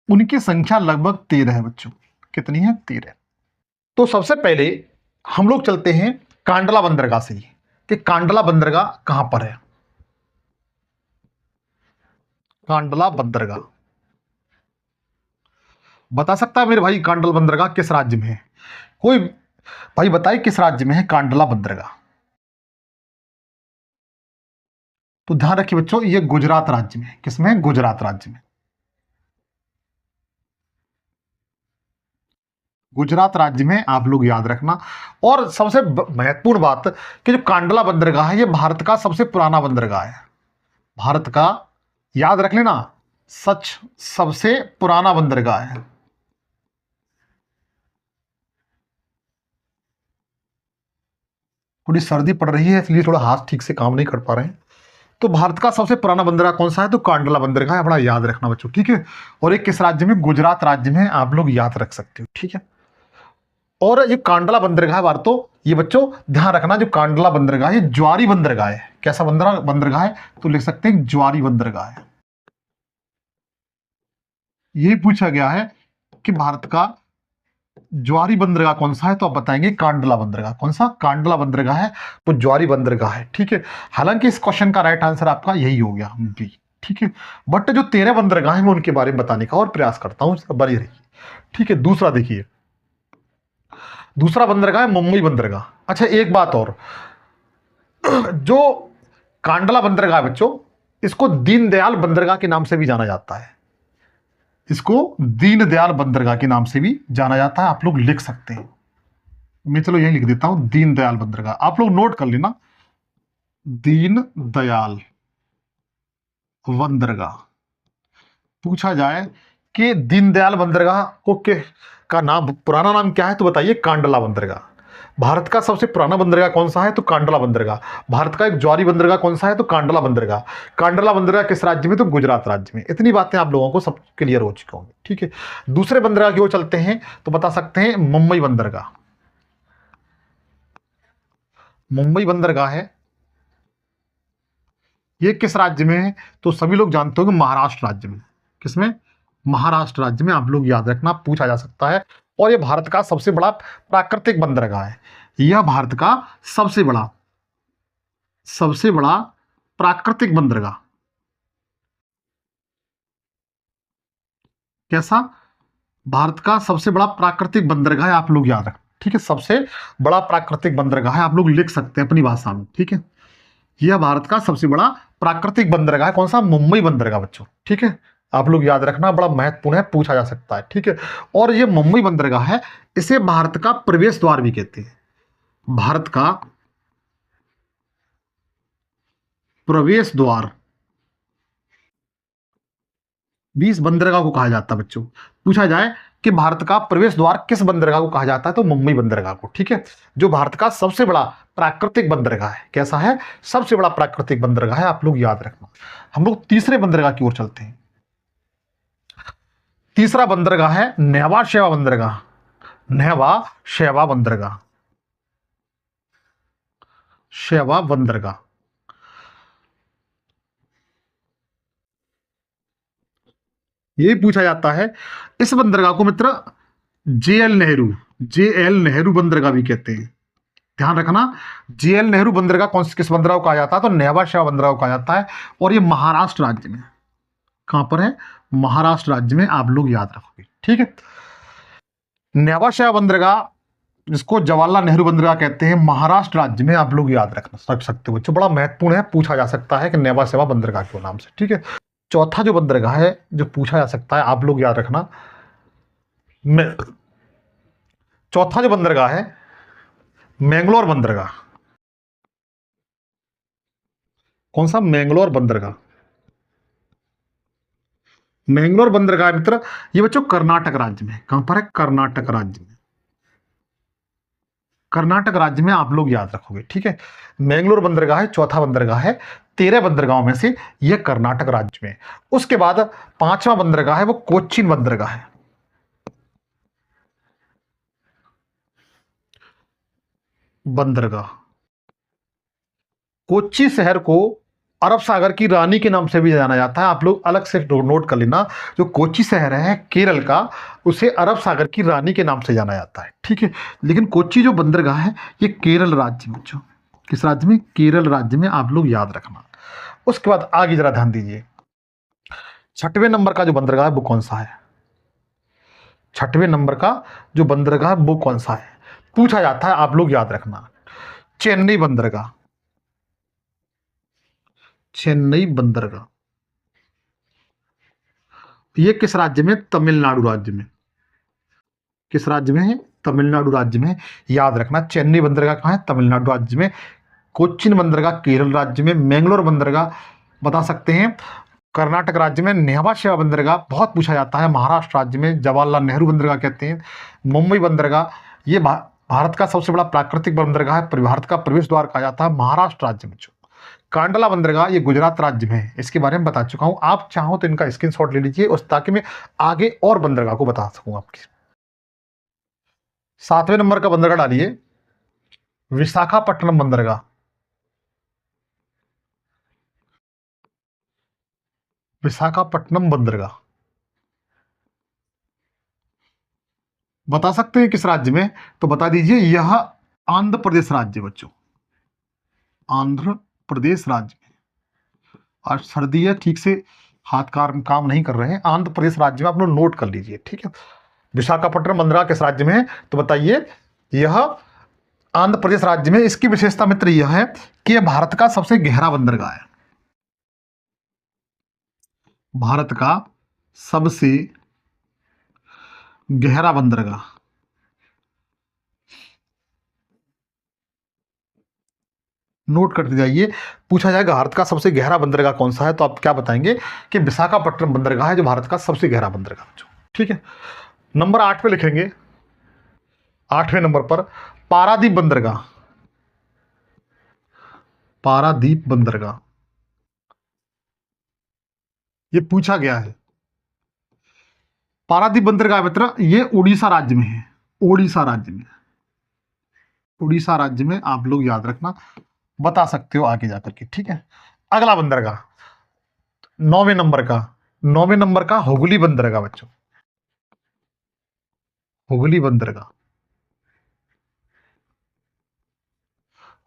उनकी संख्या लगभग 13 है बच्चों। कितनी है? 13। तो सबसे पहले हम लोग चलते हैं कांडला बंदरगाह से ही, कि कांडला बंदरगाह कहां पर है। कांडला बंदरगाह बता सकता है मेरे भाई, कांडला बंदरगाह किस राज्य में है? कोई भाई बताइए किस राज्य में है कांडला बंदरगाह। तो ध्यान रखिए बच्चों, ये गुजरात राज्य में है। किसमें? गुजरात राज्य में। गुजरात राज्य में, आप लोग याद रखना। और सबसे महत्वपूर्ण बात कि जो कांडला बंदरगाह है, ये भारत का सबसे पुराना बंदरगाह है। भारत का, याद रख लेना, सबसे पुराना बंदरगाह है। थोड़ी सर्दी पड़ रही है इसलिए थोड़ा हाथ ठीक से काम नहीं कर पा रहे हैं। तो भारत का सबसे पुराना बंदरगाह कौन सा है? तो कांडला बंदरगाह है। बड़ा याद रखना बच्चों, ठीक है। और एक किस राज्य में? गुजरात राज्य में। आप लोग याद रख सकते हो, ठीक है। और ये कांडला बंदरगाह बार, तो ये बच्चों ध्यान रखना, जो कांडला बंदरगाह है ज्वारी बंदरगाह है। कैसा बंदरगाह है? तो लिख सकते हैं ज्वारी बंदरगाह है। यही पूछा गया है कि भारत का ज्वारी बंदरगाह कौन सा है, तो आप बताएंगे कांडला बंदरगाह। कौन सा? कांडला बंदरगाह है, वो ज्वारी बंदरगाह है, ठीक है। हालांकि इस क्वेश्चन का राइट आंसर आपका यही हो गया, बी, ठीक है। बट जो 13 बंदरगाह है मैं उनके बारे में बताने का और प्रयास करता हूं, बनी रहिए, ठीक है। दूसरा देखिए, दूसरा बंदरगाह है मुंबई बंदरगाह। अच्छा एक बात और, जो कांडला बंदरगाह बच्चों, इसको दीनदयाल बंदरगाह के नाम से भी जाना जाता है। इसको दीनदयाल बंदरगाह के नाम से भी जाना जाता है। आप लोग लिख सकते हैं, मैं चलो यही लिख देता हूं, दीनदयाल बंदरगाह। आप लोग नोट कर लेना, दीनदयाल बंदरगाह। पूछा जाए कि दीनदयाल बंदरगाह को का नाम, पुराना नाम क्या है, तो बताइए कांडला बंदरगाह। भारत का सबसे पुराना बंदरगाह कौन सा है? तो कांडला बंदरगाह। भारत का एक ज्वारी बंदरगाह कौन सा है? तो कांडला बंदरगाह। कांडला बंदरगाह किस राज्य में? तो गुजरात राज्य में। इतनी बातें आप लोगों को सब क्लियर हो चुकी होंगी, ठीक है। दूसरे बंदरगाह की ओर चलते हैं, तो बता सकते हैं मुंबई बंदरगाह। मुंबई बंदरगाह है, ये किस राज्य में है? तो सभी लोग जानते होंगे महाराष्ट्र राज्य में। किसमें? महाराष्ट्र राज्य में। आप लोग याद रखना, पूछा जा सकता है। और यह भारत का सबसे बड़ा प्राकृतिक बंदरगाह है। यह भारत का सबसे बड़ा सबसे बड़ा प्राकृतिक बंदरगाह। कैसा? भारत का सबसे बड़ा प्राकृतिक बंदरगाह है, आप लोग याद रखें, ठीक है। सबसे बड़ा प्राकृतिक बंदरगाह है, आप लोग लिख सकते हैं अपनी भाषा में, ठीक है। यह भारत का सबसे बड़ा प्राकृतिक बंदरगाह है, कौन सा? मुंबई बंदरगाह बच्चों, ठीक है। आप लोग याद रखना, बड़ा महत्वपूर्ण है, पूछा जा सकता है, ठीक है। और ये मुंबई बंदरगाह है, इसे भारत का प्रवेश द्वार भी कहते हैं। भारत का प्रवेश द्वार 20 बंदरगाह को कहा जाता है बच्चों। पूछा जाए कि भारत का प्रवेश द्वार किस बंदरगाह को कहा जाता है, तो मुंबई बंदरगाह को, ठीक है। जो भारत का सबसे बड़ा प्राकृतिक बंदरगाह है, कैसा है? सबसे बड़ा प्राकृतिक बंदरगाह है, आप लोग याद रखना। हम लोग तीसरे बंदरगाह की ओर चलते हैं। तीसरा बंदरगाह है नेवा शेवा बंदरगाह। नेवा शेवा बंदरगाह, शेवा बंदरगाह। यही पूछा जाता है। इस बंदरगाह को मित्र जेएल नेहरू, जेएल नेहरू बंदरगाह भी कहते हैं, ध्यान रखना। जेएल नेहरू बंदरगाह कौन से किस बंदरगाह को कहा जाता है, तो नेवा शेवा बंदरगाह को कहा जाता है। और ये महाराष्ट्र राज्य में, कहां पर है? महाराष्ट्र राज्य में, आप लोग याद रखोगे, ठीक है। नेवा शेवा बंदरगाह, जिसको जवाहरलाल नेहरू बंदरगाह कहते हैं, महाराष्ट्र राज्य में, आप लोग याद रख सकते हो बच्चों, बड़ा महत्वपूर्ण है, पूछा जा सकता है कि नेवा शेवा बंदरगाह के नाम से, ठीक है। चौथा जो बंदरगाह है जो पूछा जा सकता है, आप लोग याद रखना। चौथा जो बंदरगाह है मैंगलोर बंदरगाह। कौन सा? मैंगलोर बंदरगाह। मैंगलोर बंदरगाह मित्र, ये बच्चों कर्नाटक राज्य में, कहां पर है? कर्नाटक राज्य में, कर्नाटक राज्य में, आप लोग याद रखोगे, ठीक है। मैंगलोर बंदरगाह है, चौथा बंदरगाह है 13 बंदरगाहों में से, यह कर्नाटक राज्य में। उसके बाद पांचवा बंदरगाह है वो कोच्चिन बंदरगाह है। बंदरगाह कोच्चि शहर को अरब सागर की रानी के नाम से भी जाना जाता है, आप लोग अलग से नोट कर लेना। जो कोच्चि शहर है केरल का, उसे अरब सागर की रानी के नाम से जाना जाता है, ठीक है। लेकिन कोच्चि जो बंदरगाह है ये केरल राज्य में बच्चों, किस राज्य में? केरल राज्य में, आप लोग याद रखना। उसके बाद आगे जरा ध्यान दीजिए, छठवें नंबर का जो बंदरगाह है वो कौन सा है? छठवें नंबर का जो बंदरगाह है वो कौन सा है, पूछा जाता है, आप लोग याद रखना। चेन्नई बंदरगाह, चेन्नई बंदरगाह। ये किस राज्य में? तमिलनाडु राज्य में। किस राज्य में है? तमिलनाडु राज्य में। याद रखना, चेन्नई बंदरगाह कहाँ है? तमिलनाडु राज्य में। कोच्चिन बंदरगाह केरल राज्य में। मैंगलोर बंदरगाह बता सकते हैं कर्नाटक राज्य में। नेवा शेवा बंदरगाह बहुत पूछा जाता है, महाराष्ट्र राज्य में, जवाहरलाल नेहरू बंदरगाह कहते हैं। मुंबई बंदरगाह ये भारत का सबसे बड़ा प्राकृतिक बंदरगाह है, भारत का प्रवेश द्वार कहा जाता है, महाराष्ट्र राज्य में। कांडला बंदरगाह ये गुजरात राज्य में है, इसके बारे में बता चुका हूं। आप चाहो तो इनका स्क्रीनशॉट ले लीजिए, उस ताकि मैं आगे और बंदरगाह को बता सकूं आपकी। सातवें नंबर का बंदरगाह डालिए विशाखापट्टनम बंदरगाह। विशाखापट्टनम बंदरगाह बता सकते हैं किस राज्य में? तो बता दीजिए, यह आंध्र प्रदेश राज्य बच्चों, आंध्र प्रदेश राज्य में। आज सर्दी है, ठीक से हाथ काम नहीं कर रहे हैं। आंध्र प्रदेश राज्य में, आप लोग नोट कर लीजिए, ठीक है। विशाखापट्टनम बंदरगाह किस राज्य में है? तो बताइए, यह आंध्र प्रदेश राज्य में। इसकी विशेषता मित्र यह है कि यह भारत का सबसे गहरा बंदरगाह है, भारत का सबसे गहरा बंदरगाह। नोट करते जाइए। पूछा जाएगा भारत का सबसे गहरा बंदरगाह कौन सा है, तो आप क्या बताएंगे कि विशाखापट्टनम बंदरगाह है जो भारत का सबसे गहरा बंदरगाह, ठीक है। नंबर 8 पे लिखेंगे, 8वें नंबर पर पारादीप बंदरगाह। पारादीप बंदरगाह ये पूछा गया है। पारादीप बंदरगाह मित्र ये उड़ीसा राज्य में है, उड़ीसा राज्य में, उड़ीसा राज्य में, आप लोग याद रखना, बता सकते हो आगे जाकर के, ठीक है। अगला बंदरगाह 9वें नंबर का हुगली बंदरगाह बच्चों, हुगली बंदरगाह।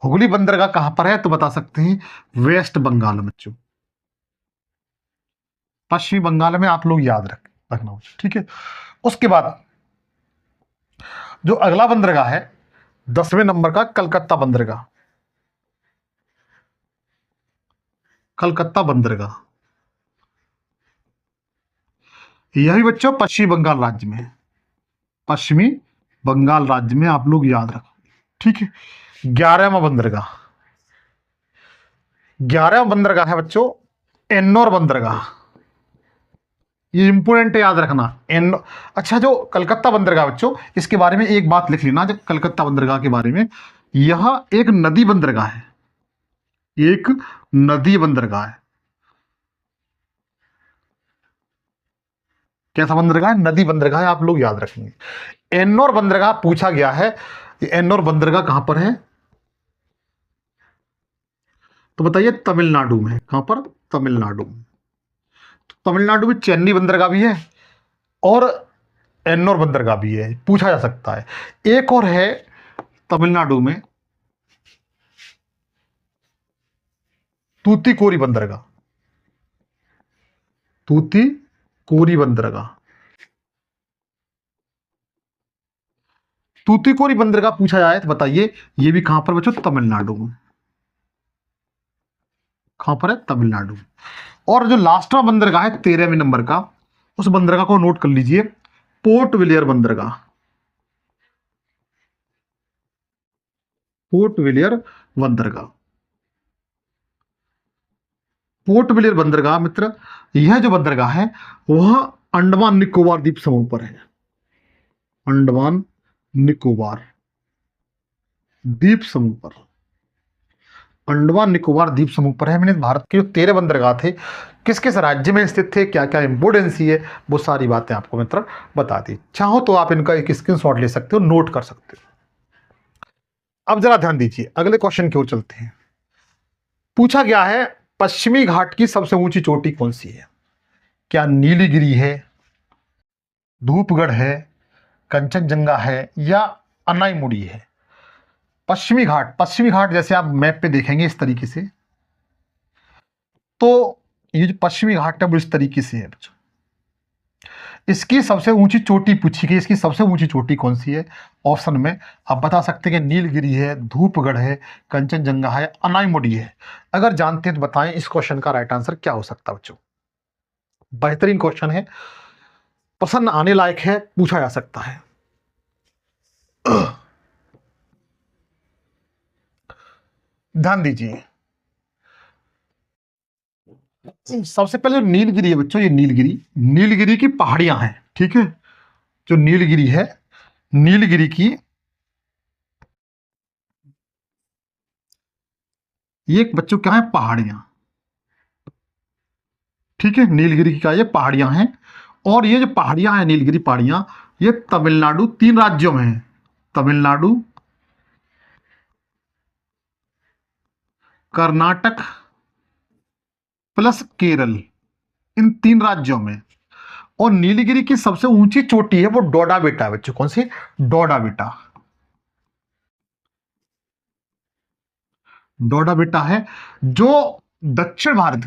हुगली बंदरगाह कहां पर है तो बता सकते हैं वेस्ट बंगाल में बच्चों, पश्चिमी बंगाल में, आप लोग याद रखना बच्चों, ठीक है। उसके बाद जो अगला बंदरगाह है 10वें नंबर का, कलकत्ता बंदरगाह, कलकत्ता बंदरगाह, यह भी बच्चों पश्चिमी बंगाल राज्य में है, पश्चिमी बंगाल राज्य में, आप लोग याद रखो, ठीक है। 11वां बंदरगाह, 11वां बंदरगाह है बच्चों एन्नोर बंदरगाह, ये इंपोर्टेंट है, याद रखना। अच्छा, जो कलकत्ता बंदरगाह बच्चों, इसके बारे में एक बात लिख लेना, जब कलकत्ता बंदरगाह के बारे में, यह एक नदी बंदरगाह है, एक नदी बंदरगाह है। कैसा बंदरगाह है? नदी बंदरगाह है, आप लोग याद रखेंगे। एन्नोर बंदरगाह पूछा गया है, ये एन्नोर बंदरगाह कहां पर है तो बताइए, तमिलनाडु में। कहां पर? तमिलनाडु में। तो तमिलनाडु में चेन्नई बंदरगाह भी है और एन्नोर बंदरगाह भी है, पूछा जा सकता है। एक और है तमिलनाडु में, तूतीकोरी बंदरगाह, तूतीकोरी बंदरगाह, तूतीकोरी बंदरगाह पूछा जाए तो बताइए ये भी कहां पर बच्चों? तमिलनाडु में। कहां पर है? तमिलनाडु। और जो लास्ट बंदरगाह है 13वें नंबर का, उस बंदरगाह को नोट कर लीजिए, पोर्ट विलियर बंदरगाह, पोर्ट विलियर बंदरगाह, पोर्ट विलियर बंदरगाह मित्र, यह जो बंदरगाह है वह अंडमान निकोबार द्वीप समूह पर है, अंडमान निकोबार द्वीप समूह पर, अंडमान निकोबार द्वीप समूह पर है। मैंने भारत के जो 13 बंदरगाह थे किस किस राज्य में स्थित थे, क्या क्या इंपोर्टेंसी है, वो सारी बातें आपको मित्र बता दी। चाहो तो आप इनका एक स्क्रीनशॉट ले सकते हो, नोट कर सकते हो। अब जरा ध्यान दीजिए, अगले क्वेश्चन की ओर चलते हैं। पूछा गया है पश्चिमी घाट की सबसे ऊंची चोटी कौन सी है? क्या नीलगिरी है, धूपगढ़ है, कंचनजंगा है, या अनाईमुड़ी है? पश्चिमी घाट, पश्चिमी घाट जैसे आप मैप पे देखेंगे इस तरीके से, तो ये जो पश्चिमी घाट है वो इस तरीके से है बच्चों। इसकी सबसे ऊंची चोटी पूछी गई, इसकी सबसे ऊंची चोटी कौन सी है? ऑप्शन में आप बता सकते हैं कि नीलगिरी है, धूपगढ़ है, कंचनजंगा है, अनाईमुड़ी है। अगर जानते हैं तो बताएं इस क्वेश्चन का राइट आंसर क्या हो सकता है बच्चों। बेहतरीन क्वेश्चन है, पसंद आने लायक है, पूछा जा सकता है। ध्यान दीजिए, सबसे पहले नीलगिरी है बच्चों, ये नीलगिरी, नीलगिरी की पहाड़ियां हैं, ठीक है। जो नीलगिरी है, नीलगिरी की ये बच्चों क्या है? पहाड़ियां, ठीक है। नीलगिरी की क्या? ये पहाड़ियां हैं। और ये जो पहाड़ियां हैं, नीलगिरी पहाड़ियां, ये तमिलनाडु 3 राज्यों में है, तमिलनाडु, कर्नाटक प्लस केरल, इन 3 राज्यों में। और नीलगिरी की सबसे ऊंची चोटी है वो डोडा बेटा है बच्चों। कौन सी? डोडा बेटा, डोडा बेटा है, जो दक्षिण भारत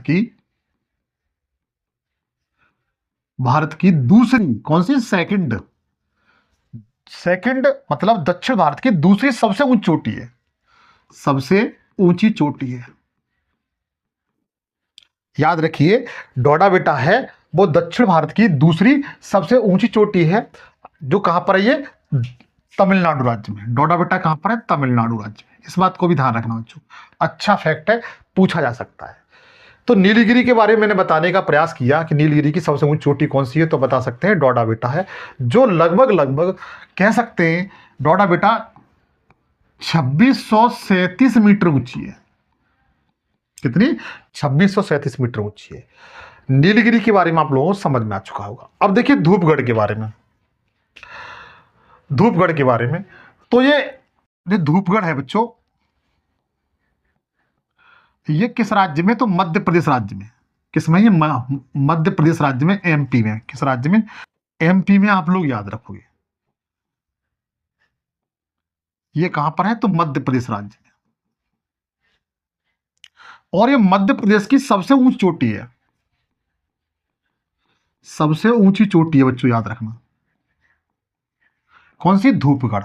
की दूसरी, कौन सी? सेकंड, सेकंड मतलब दक्षिण भारत की दूसरी सबसे ऊंची चोटी है, सबसे ऊंची चोटी है। याद रखिए, डोडा बेटा है वो दक्षिण भारत की दूसरी सबसे ऊंची चोटी है, जो कहां पर है? ये तमिलनाडु राज्य में। डोडा बेटा कहां पर है? तमिलनाडु राज्य में। इस बात को भी ध्यान रखना बच्चों, अच्छा फैक्ट है, पूछा जा सकता है। तो नीलगिरी के बारे में मैंने बताने का प्रयास किया कि नीलगिरी की सबसे ऊंची चोटी कौन सी है, तो बता सकते हैं डोडा बेटा है, जो लगभग लगभग कह सकते हैं डोडा बेटा 2637 मीटर ऊंची है। कितनी? 2637 मीटर ऊंची है। नीलगिरी के बारे में आप लोगों को समझ में आ चुका होगा। अब देखिए धूपगढ़ के बारे में, धूपगढ़ के बारे में, तो ये जो धूपगढ़ है बच्चों, ये किस राज्य में? तो मध्य प्रदेश राज्य में। किस में? ये मध्य प्रदेश राज्य में, एमपी में। किस राज्य में? एमपी में, आप लोग याद रखोगे। ये कहां पर है? तो मध्य प्रदेश राज्य में। और ये मध्य प्रदेश की सबसे ऊंची चोटी है, सबसे ऊंची चोटी है बच्चों, याद रखना। कौन सी? धूपगढ़।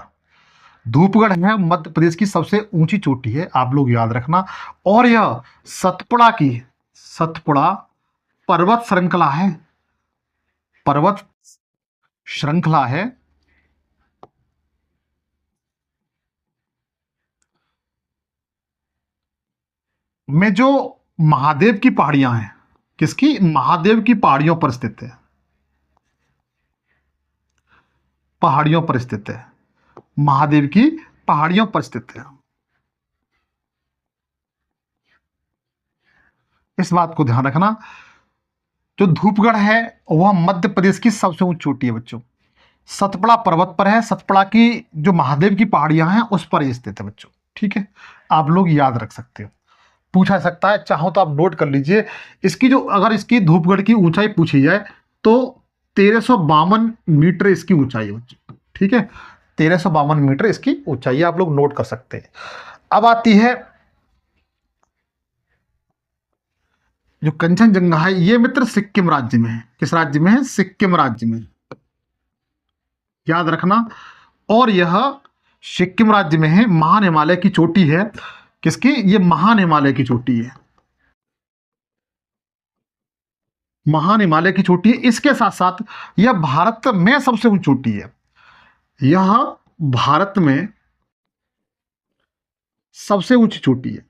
धूपगढ़ है मध्य प्रदेश की सबसे ऊंची चोटी है, आप लोग याद रखना। और यह सतपुड़ा की, सतपुड़ा पर्वत श्रृंखला है, पर्वत श्रृंखला है में जो महादेव की पहाड़ियां हैं, किसकी? महादेव की पहाड़ियों पर स्थित है, पहाड़ियों पर स्थित है, महादेव की पहाड़ियों पर स्थित है। इस बात को ध्यान रखना। जो धूपगढ़ है वह मध्य प्रदेश की सबसे ऊंची चोटी है बच्चों, सतपुड़ा पर्वत पर है, सतपुड़ा की जो महादेव की पहाड़ियां हैं उस पर स्थित है बच्चों, ठीक है। आप लोग याद रख सकते हो, पूछा सकता है, चाहो तो आप नोट कर लीजिए। इसकी जो, अगर इसकी धूपगढ़ की ऊंचाई पूछी जाए तो 1352 मीटर इसकी ऊंचाई है बच्चों, ठीक है। 1352 मीटर इसकी ऊंचाई, आप लोग नोट कर सकते हैं। अब आती है जो कंचनजंगा है, ये मित्र सिक्किम राज्य में है। किस राज्य में है? सिक्किम राज्य में, याद रखना। और यह सिक्किम राज्य में है, महान हिमालय की चोटी है। किसकी? ये महान हिमालय की चोटी है, महान हिमालय की चोटी है। इसके साथ साथ यह भारत में सबसे ऊंची चोटी है, यह भारत में सबसे ऊंची चोटी है,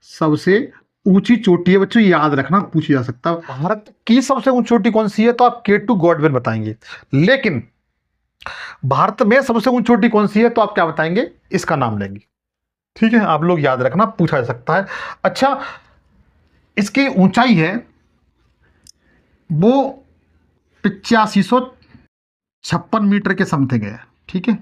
सबसे ऊंची चोटी है बच्चों, याद रखना, पूछा जा सकता है। भारत की सबसे ऊंची चोटी कौन सी है तो आप K2 गॉडविन बताएंगे, लेकिन भारत में सबसे ऊंची चोटी कौन सी है तो आप क्या बताएंगे? इसका नाम लेंगे, ठीक है। आप लोग याद रखना, पूछा जा सकता है। अच्छा, इसकी ऊंचाई है वो 8556 मीटर के समथिंग है, ठीक है।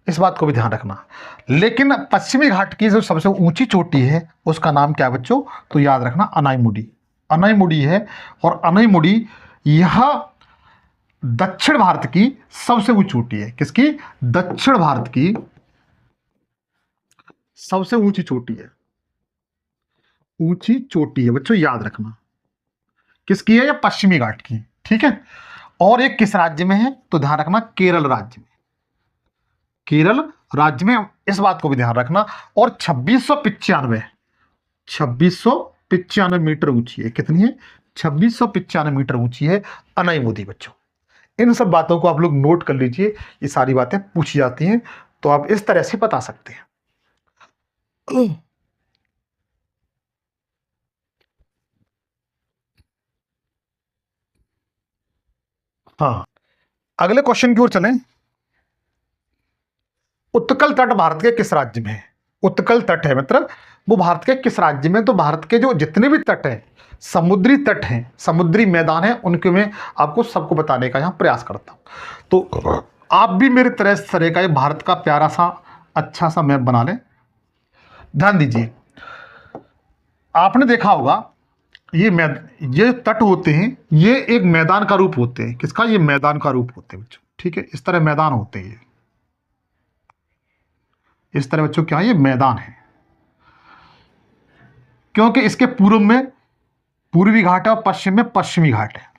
इस बात को भी ध्यान रखना। लेकिन पश्चिमी घाट की जो सबसे ऊंची चोटी है उसका नाम क्या है बच्चों? तो याद रखना, अनाईमुडी, अनाईमुडी है। और अनाईमुडी यह दक्षिण भारत की सबसे ऊंची चोटी है। किसकी? दक्षिण भारत की सबसे ऊंची चोटी है, ऊंची चोटी है बच्चों, याद रखना। किसकी है? ये पश्चिमी घाट की, ठीक है। और ये किस राज्य में है तो ध्यान रखना, केरल राज्य में, केरल राज्य में, इस बात को भी ध्यान रखना। और 2695 मीटर ऊंची है। कितनी है? 2695 मीटर ऊंची है अनाईमुदी बच्चों। इन सब बातों को आप लोग नोट कर लीजिए, ये सारी बातें पूछी जाती हैं तो आप इस तरह से बता सकते हैं। हाँ, अगले क्वेश्चन की ओर चलें। उत्कल तट भारत के किस राज्य में है? उत्कल तट है मतलब वो भारत के किस राज्य में? तो भारत के जो जितने भी तट हैं, समुद्री तट हैं, समुद्री मैदान हैं, उनके में आपको सबको बताने का यहां प्रयास करता हूं। तो आप भी मेरे तरह का ये भारत का प्यारा सा अच्छा सा मैप बना लें। ध्यान दीजिए, आपने देखा होगा ये तट होते हैं, ये एक मैदान का रूप होते हैं। किसका? ये मैदान का रूप होते हैं बच्चों, ठीक है। इस तरह मैदान होते हैं, इस तरह बच्चों क्या है? ये मैदान है, क्योंकि इसके पूर्व में पूर्वी घाट है और पश्चिम में पश्चिमी घाट है।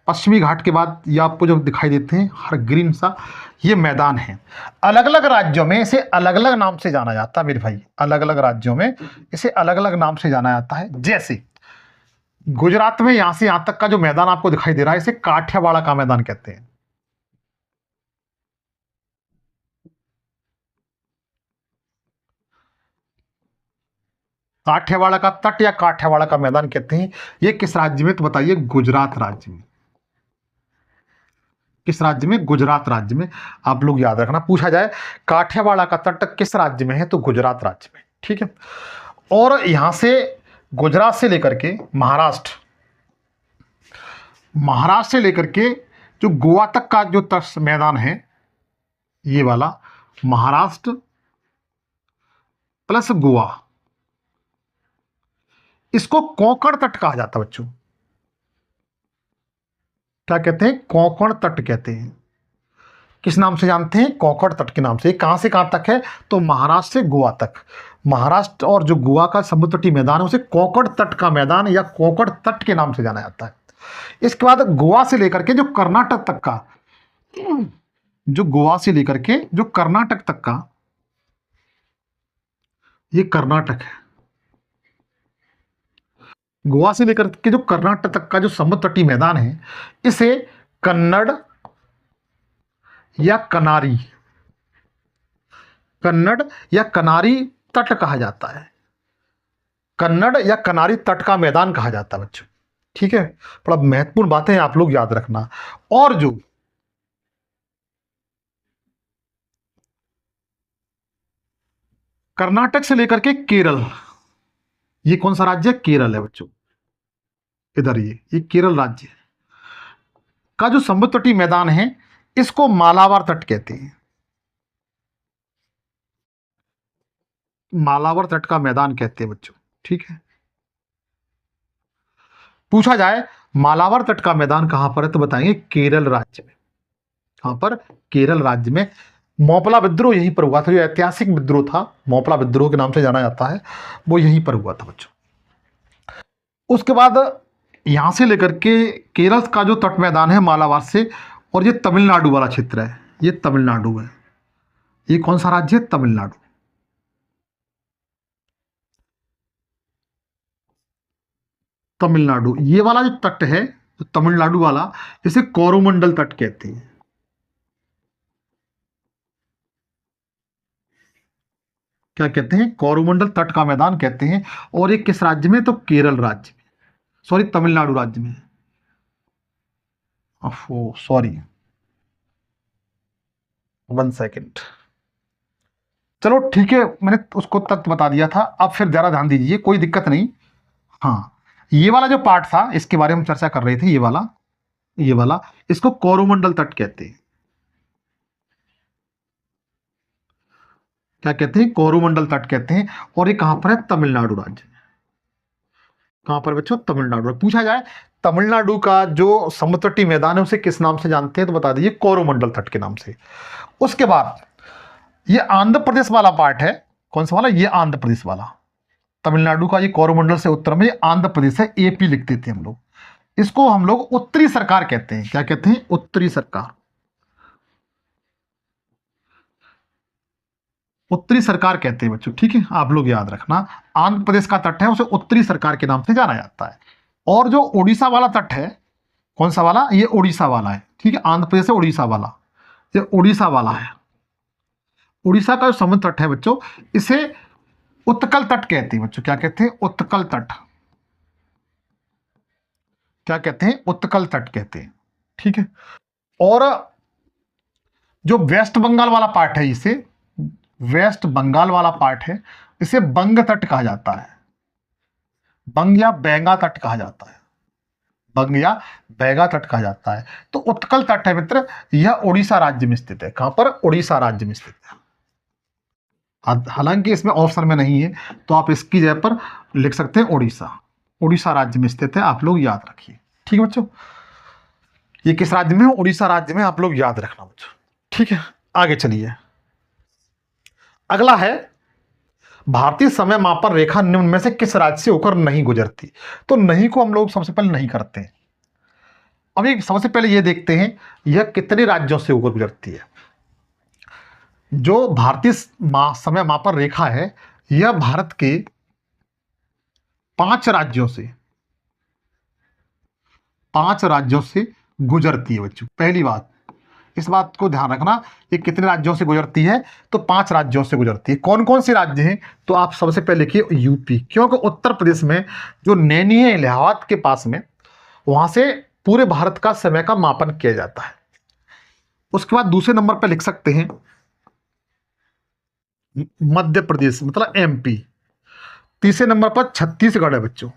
पश्चिमी घाट के बाद ये आपको जो दिखाई देते हैं हर ग्रीन सा, ये मैदान है। अलग अलग राज्यों में इसे अलग अलग नाम से जाना जाता है मेरे भाई, अलग अलग राज्यों में इसे अलग अलग नाम से जाना जाता है। जैसे गुजरात में यहां से यहां तक का जो मैदान आपको दिखाई दे रहा है इसे काठियावाड़ का मैदान कहते हैं। काठियावाड़ का तट या काठियावाड़ का मैदान कहते हैं। ये किस राज्य में? तो बताइए, गुजरात राज्य में। किस राज्य में? गुजरात राज्य में। आप लोग याद रखना, पूछा जाए काठियावाड़ का तट किस राज्य में है तो गुजरात राज्य में, ठीक है। और यहां से गुजरात से लेकर के महाराष्ट्र, महाराष्ट्र से लेकर के जो गोवा तक का जो तट मैदान है, ये वाला महाराष्ट्र प्लस गोवा, इसको कोंकण तट कहा जाता है बच्चों। क्या कहते हैं? कोंकण तट कहते हैं। किस नाम से जानते हैं? कोंकण तट के नाम से। कहाँ से कहाँ तक है? तो महाराष्ट्र से गोवा तक। महाराष्ट्र और जो गोवा का समुद्र तटीय मैदान है उसे कोंकण तट का मैदान या कोंकण तट के नाम से जाना जाता है। इसके बाद गोवा से लेकर के जो कर्नाटक तक का, जो गोवा से लेकर के जो कर्नाटक तक का, ये कर्नाटक है। गोवा से लेकर के जो कर्नाटक तक का जो समुद्र तटीय मैदान है इसे कन्नड़ या कनारी, कन्नड़ या कनारी तट कहा जाता है। कन्नड़ या कनारी तट का मैदान कहा जाता है बच्चों। ठीक है, बड़ा महत्वपूर्ण बातें आप लोग याद रखना। और जो कर्नाटक से लेकर के केरल, ये कौन सा राज्य है? केरल है बच्चों। इधर ये केरल राज्य का जो समुद्र तटीय मैदान है इसको मालाबार तट कहते हैं। मालाबार तट का मैदान कहते हैं बच्चों। ठीक है, पूछा जाए मालाबार तट का मैदान कहां पर है तो बताएंगे केरल राज्य में। कहां पर? केरल राज्य में। मोपला विद्रोह यहीं पर हुआ था, जो ऐतिहासिक विद्रोह था, मोपला विद्रोह के नाम से जाना जाता है, वो यहीं पर हुआ था बच्चों। उसके बाद यहां से लेकर के केरल का जो तट मैदान है मालाबार से, और ये तमिलनाडु वाला क्षेत्र है, ये तमिलनाडु है। ये कौन सा राज्य है? तमिलनाडु। तमिलनाडु, ये वाला जो तट है तो तमिलनाडु वाला, इसे कोरोमंडल तट कहते हैं। क्या कहते हैं? कोरोमंडल तट का मैदान कहते हैं। और ये किस राज्य में? तो केरल राज्य में, सॉरी तमिलनाडु राज्य में। Sorry, 1 second. चलो ठीक है, मैंने उसको तक बता दिया था। अब फिर जरा ध्यान दीजिए, कोई दिक्कत नहीं। हाँ, ये वाला जो पार्ट था इसके बारे में हम चर्चा कर रहे थे, ये वाला इसको कोरोमंडल तट कहते हैं। क्या कहते हैं? कोरोमंडल तट कहते हैं। और ये कहां पर है? तमिलनाडु राज्य में। कहां पर बच्चों? तमिलनाडु में। पूछा जाए तमिलनाडु का जो समुद्र तटीय मैदान है उसे किस नाम से जानते हैं तो बता दीजिए कोरोमंडल तट के नाम से। उसके बाद ये आंध्र प्रदेश वाला पार्ट है। कौन सा वाला? ये आंध्र प्रदेश वाला। तमिलनाडु का ये कोरोमंडल से उत्तर में, ये आंध्र प्रदेश है, एपी लिख देते हैं हम लोग। इसको हम लोग उत्तरी सरकार कहते हैं। क्या कहते हैं? उत्तरी सरकार। उत्तरी सरकार कहते हैं बच्चों। ठीक है, आप लोग याद रखना। आंध्र प्रदेश का तट है उसे उत्तरी सरकार के नाम से जाना जाता है। और जो उड़ीसा वाला तट है, कौन सा वाला? ये उड़ीसा वाला है। ठीक है, आंध्र प्रदेश से उड़ीसा वाला, ये उड़ीसा वाला है। उड़ीसा का जो समुद्र तट है बच्चों, इसे उत्कल तट कहते हैं बच्चों। क्या कहते हैं? उत्कल तट। क्या कहते हैं? उत्कल तट कहते हैं। ठीक है, और जो वेस्ट बंगाल वाला पार्ट है, इसे वेस्ट बंगाल वाला पार्ट है, इसे बंग तट कहा जाता है। बंग या बैंगा तट कहा जाता है। बंग या बैगा तट कहा जाता है। तो उत्कल तट है मित्र, यह उड़ीसा राज्य में स्थित है। कहां पर? उड़ीसा राज्य में स्थित है। हालांकि इसमें ऑप्शन में नहीं है तो आप इसकी जगह पर लिख सकते हैं उड़ीसा। उड़ीसा राज्य में स्थित है, आप लोग याद रखिए। ठीक है बच्चों, ये किस राज्य में है? उड़ीसा राज्य में, आप लोग याद रखना बच्चों। ठीक है, आगे चलिए। अगला है भारतीय समय मापन रेखा निम्न में से किस राज्य से होकर नहीं गुजरती? तो नहीं को हम लोग सबसे पहले नहीं करते हैं। अभी सबसे पहले ये देखते हैं यह कितने राज्यों से होकर गुजरती है। जो भारतीय समय मापन रेखा है यह भारत के 5 राज्यों से, 5 राज्यों से गुजरती है बच्चों। पहली बात, इस बात को ध्यान रखना, ये कितने राज्यों से गुजरती है? तो 5 राज्यों से गुजरती है। कौन कौन से राज्य हैं? तो आप सबसे पहले लिखिए यूपी, क्योंकि उत्तर प्रदेश में जो नैनी है इलाहाबाद के पास में, वहां से पूरे भारत का समय का मापन किया जाता है। उसके बाद दूसरे नंबर पर लिख सकते हैं मध्य प्रदेश, मतलब एमपी। तीसरे नंबर पर छत्तीसगढ़ है बच्चों।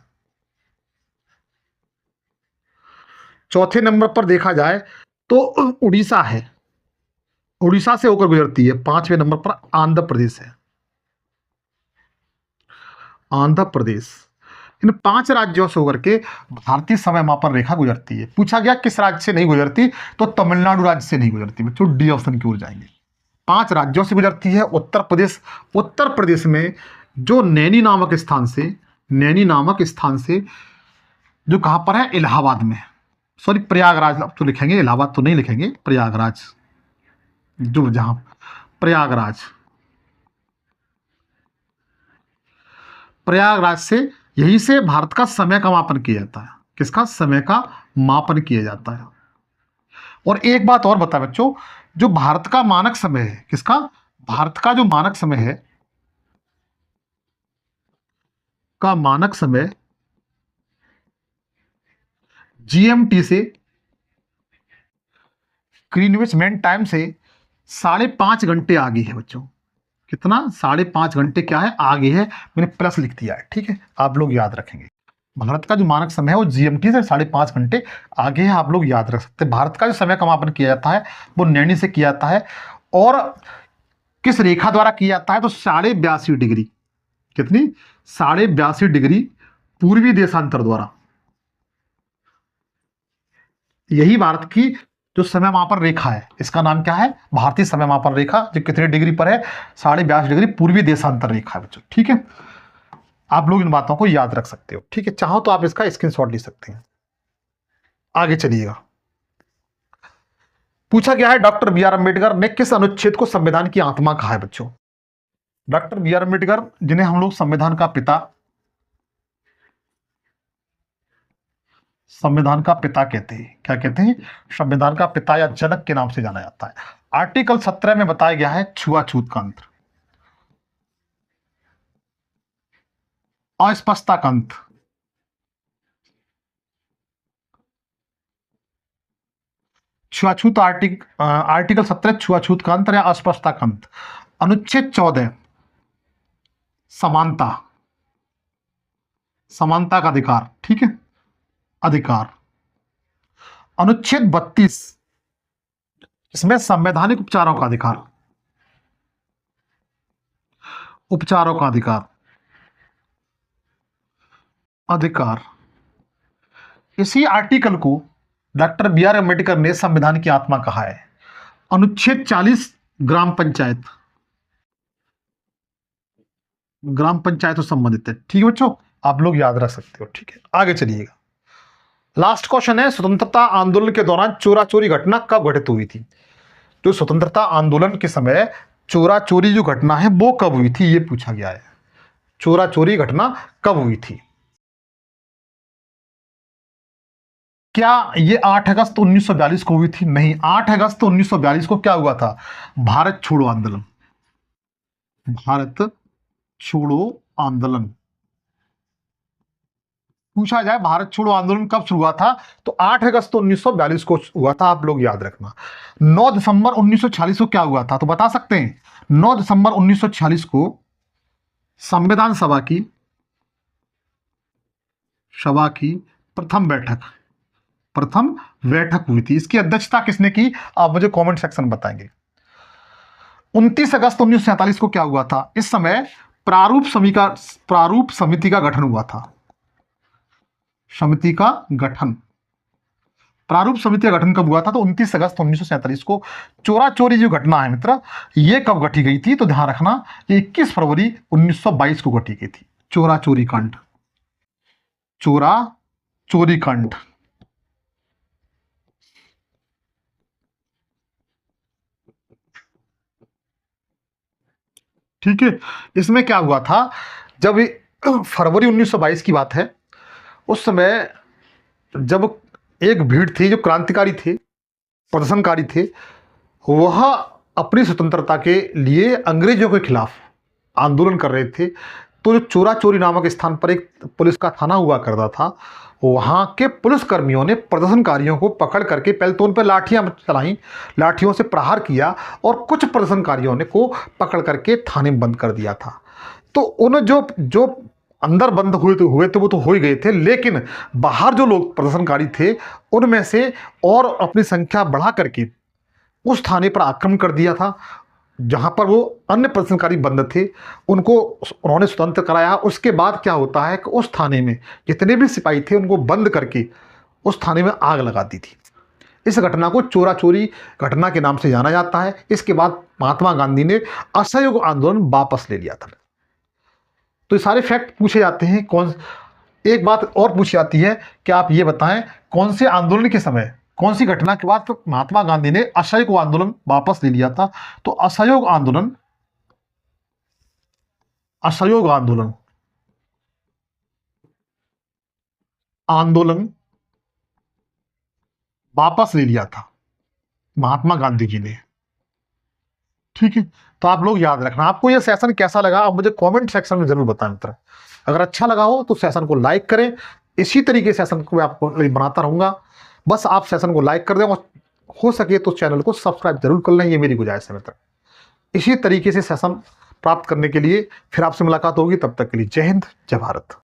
चौथे नंबर पर देखा जाए तो उड़ीसा है, उड़ीसा से होकर गुजरती है। 5वें नंबर पर आंध्र प्रदेश है, आंध्र प्रदेश। इन 5 राज्यों से होकर के भारतीय समय मापन रेखा गुजरती है। पूछा गया किस राज्य से नहीं गुजरती, तो तमिलनाडु राज्य से नहीं गुजरती बच्चों, डी ऑप्शन की ओर जाएंगे। 5 राज्यों से गुजरती है। उत्तर प्रदेश, उत्तर प्रदेश में जो नैनी नामक स्थान से, नैनी नामक स्थान से जो कहां पर है, इलाहाबाद में, सॉरी प्रयागराज अब तो लिखेंगे, इलाहाबाद तो नहीं लिखेंगे, प्रयागराज, जो जहां प्रयागराज, प्रयागराज से, यहीं से भारत का समय का मापन किया जाता है। किसका? समय का मापन किया जाता है। और एक बात और बता बच्चों, जो भारत का मानक समय है, किसका? भारत का जो मानक समय है, का मानक समय जीएमटी से, ग्रीनविच मेन टाइम से 5.5 घंटे आगे है बच्चों। कितना? 5.5 घंटे क्या है, आगे है। मैंने प्लस लिख दिया है, ठीक है, आप लोग याद रखेंगे। भारत का जो मानक समय है वो जीएमटी से 5.5 घंटे आगे है, आप लोग याद रख सकते हैं। भारत का जो समय का मापन किया जाता है वो नैनी से किया जाता है, और किस रेखा द्वारा किया जाता है, तो 82.5 डिग्री। कितनी? 82.5 डिग्री पूर्वी देशांतर द्वारा। यही भारत की जो समय मापन रेखा है, इसका नाम क्या है? भारतीय समय मापन रेखा, जो कितने डिग्री पर है? 82.5 डिग्री पूर्वी देशांतर रेखा है बच्चों, ठीक है। आप लोग इन बातों को याद रख सकते हो, ठीक है। चाहो तो आप इसका स्क्रीनशॉट ले सकते हैं। आगे चलिएगा। पूछा गया है डॉक्टर बी आर अम्बेडकर ने किस अनुच्छेद को संविधान की आत्मा कहा है बच्चों? डॉक्टर बी आर अम्बेडकर, जिन्हें हम लोग संविधान का पिता, संविधान का पिता कहते हैं। क्या कहते हैं? संविधान का पिता या जनक के नाम से जाना जाता है। आर्टिकल 17 में बताया गया है छुआछूत का अंत, अस्पष्टता का अंत, छुआछूत आर्टिकल 17 छुआछूत का अंत या अस्पष्टता का अंत। अनुच्छेद 14 समानता, समानता का अधिकार, ठीक है, अधिकार। अनुच्छेद 32 इसमें संवैधानिक उपचारों का अधिकार, उपचारों का अधिकार, अधिकार। इसी आर्टिकल को डॉक्टर बी आर अम्बेडकर ने संविधान की आत्मा कहा है। अनुच्छेद 40 ग्राम पंचायत, ग्राम पंचायत से संबंधित है, ठीक है बच्चों, आप लोग याद रख सकते हो, ठीक है। आगे चलिएगा। लास्ट क्वेश्चन है, स्वतंत्रता आंदोलन के दौरान चोरा चोरी घटना कब घटित हुई थी? जो स्वतंत्रता आंदोलन के समय चोरा चोरी जो घटना है वो कब हुई थी, ये पूछा गया है। चोरा चोरी घटना कब हुई थी? क्या ये 8 अगस्त 1942 को हुई थी? नहीं, 8 अगस्त 1942 को क्या हुआ था? भारत छोड़ो आंदोलन, भारत छोड़ो आंदोलन। पूछा जाए भारत छोड़ो आंदोलन कब शुरू हुआ था, तो 8 अगस्त 1942 को हुआ था, आप लोग याद रखना। 9 दिसंबर 1946 को क्या हुआ था, तो बता सकते हैं? 9 दिसंबर 1946 को संविधान सभा की प्रथम बैठक हुई थी। इसकी अध्यक्षता किसने की, आप मुझे कमेंट सेक्शन में बताएंगे। 29 अगस्त 1947 को क्या हुआ था? इस समय प्रारूप समिति का गठन हुआ था। समिति का गठन, प्रारूप समिति का गठन कब हुआ था, तो 29 अगस्त 1947 को। चोरा चोरी जो घटना है मित्र, ये कब घटी गई थी, तो ध्यान रखना, ये 21 फरवरी 1922 को घटी गई थी। चोरा चोरी कांड, चोरा चोरी कांड, ठीक है। इसमें क्या हुआ था, जब फरवरी 1922 की बात है, उस समय जब एक भीड़ थी, जो क्रांतिकारी थे, प्रदर्शनकारी थे, वह अपनी स्वतंत्रता के लिए अंग्रेजों के खिलाफ आंदोलन कर रहे थे। तो जो चोरा चोरी नामक स्थान पर एक पुलिस का थाना हुआ करता था, वहाँ के पुलिसकर्मियों ने प्रदर्शनकारियों को पकड़ करके पहले तो उन पर लाठियाँ चलाई, लाठियों से प्रहार किया, और कुछ प्रदर्शनकारियों ने को पकड़ करके थाने में बंद कर दिया था। तो उन जो अंदर बंद हुए थे वो तो हो ही गए थे, लेकिन बाहर जो लोग प्रदर्शनकारी थे, उनमें से और अपनी संख्या बढ़ा करके उस थाने पर आक्रमण कर दिया था। जहाँ पर वो अन्य प्रदर्शनकारी बंद थे उनको उन्होंने स्वतंत्र कराया। उसके बाद क्या होता है कि उस थाने में जितने भी सिपाही थे उनको बंद करके उस थाने में आग लगा दी थी। इस घटना को चोरा चोरी घटना के नाम से जाना जाता है। इसके बाद महात्मा गांधी ने असहयोग आंदोलन वापस ले लिया था। तो ये सारे फैक्ट पूछे जाते हैं। एक बात और पूछी जाती है कि आप ये बताएं कौन से आंदोलन के समय, कौन सी घटना के बाद तो महात्मा गांधी ने असहयोग आंदोलन वापस ले लिया था। तो असहयोग आंदोलन आंदोलन वापस ले लिया था महात्मा गांधी जी ने। ठीक है, तो आप लोग याद रखना। आपको यह सेशन कैसा लगा आप मुझे कमेंट सेक्शन में जरूर बताएं मित्र। अगर अच्छा लगा हो तो सेशन को लाइक करें। इसी तरीके से सेशन को मैं आपको बनाता रहूंगा। बस आप सेशन को लाइक कर दें और हो सके तो चैनल को सब्सक्राइब जरूर कर लें, ये मेरी गुजारिश है मित्र। इसी तरीके से सेशन प्राप्त करने के लिए फिर आपसे मुलाकात होगी। तब तक के लिए जय हिंद, जय भारत।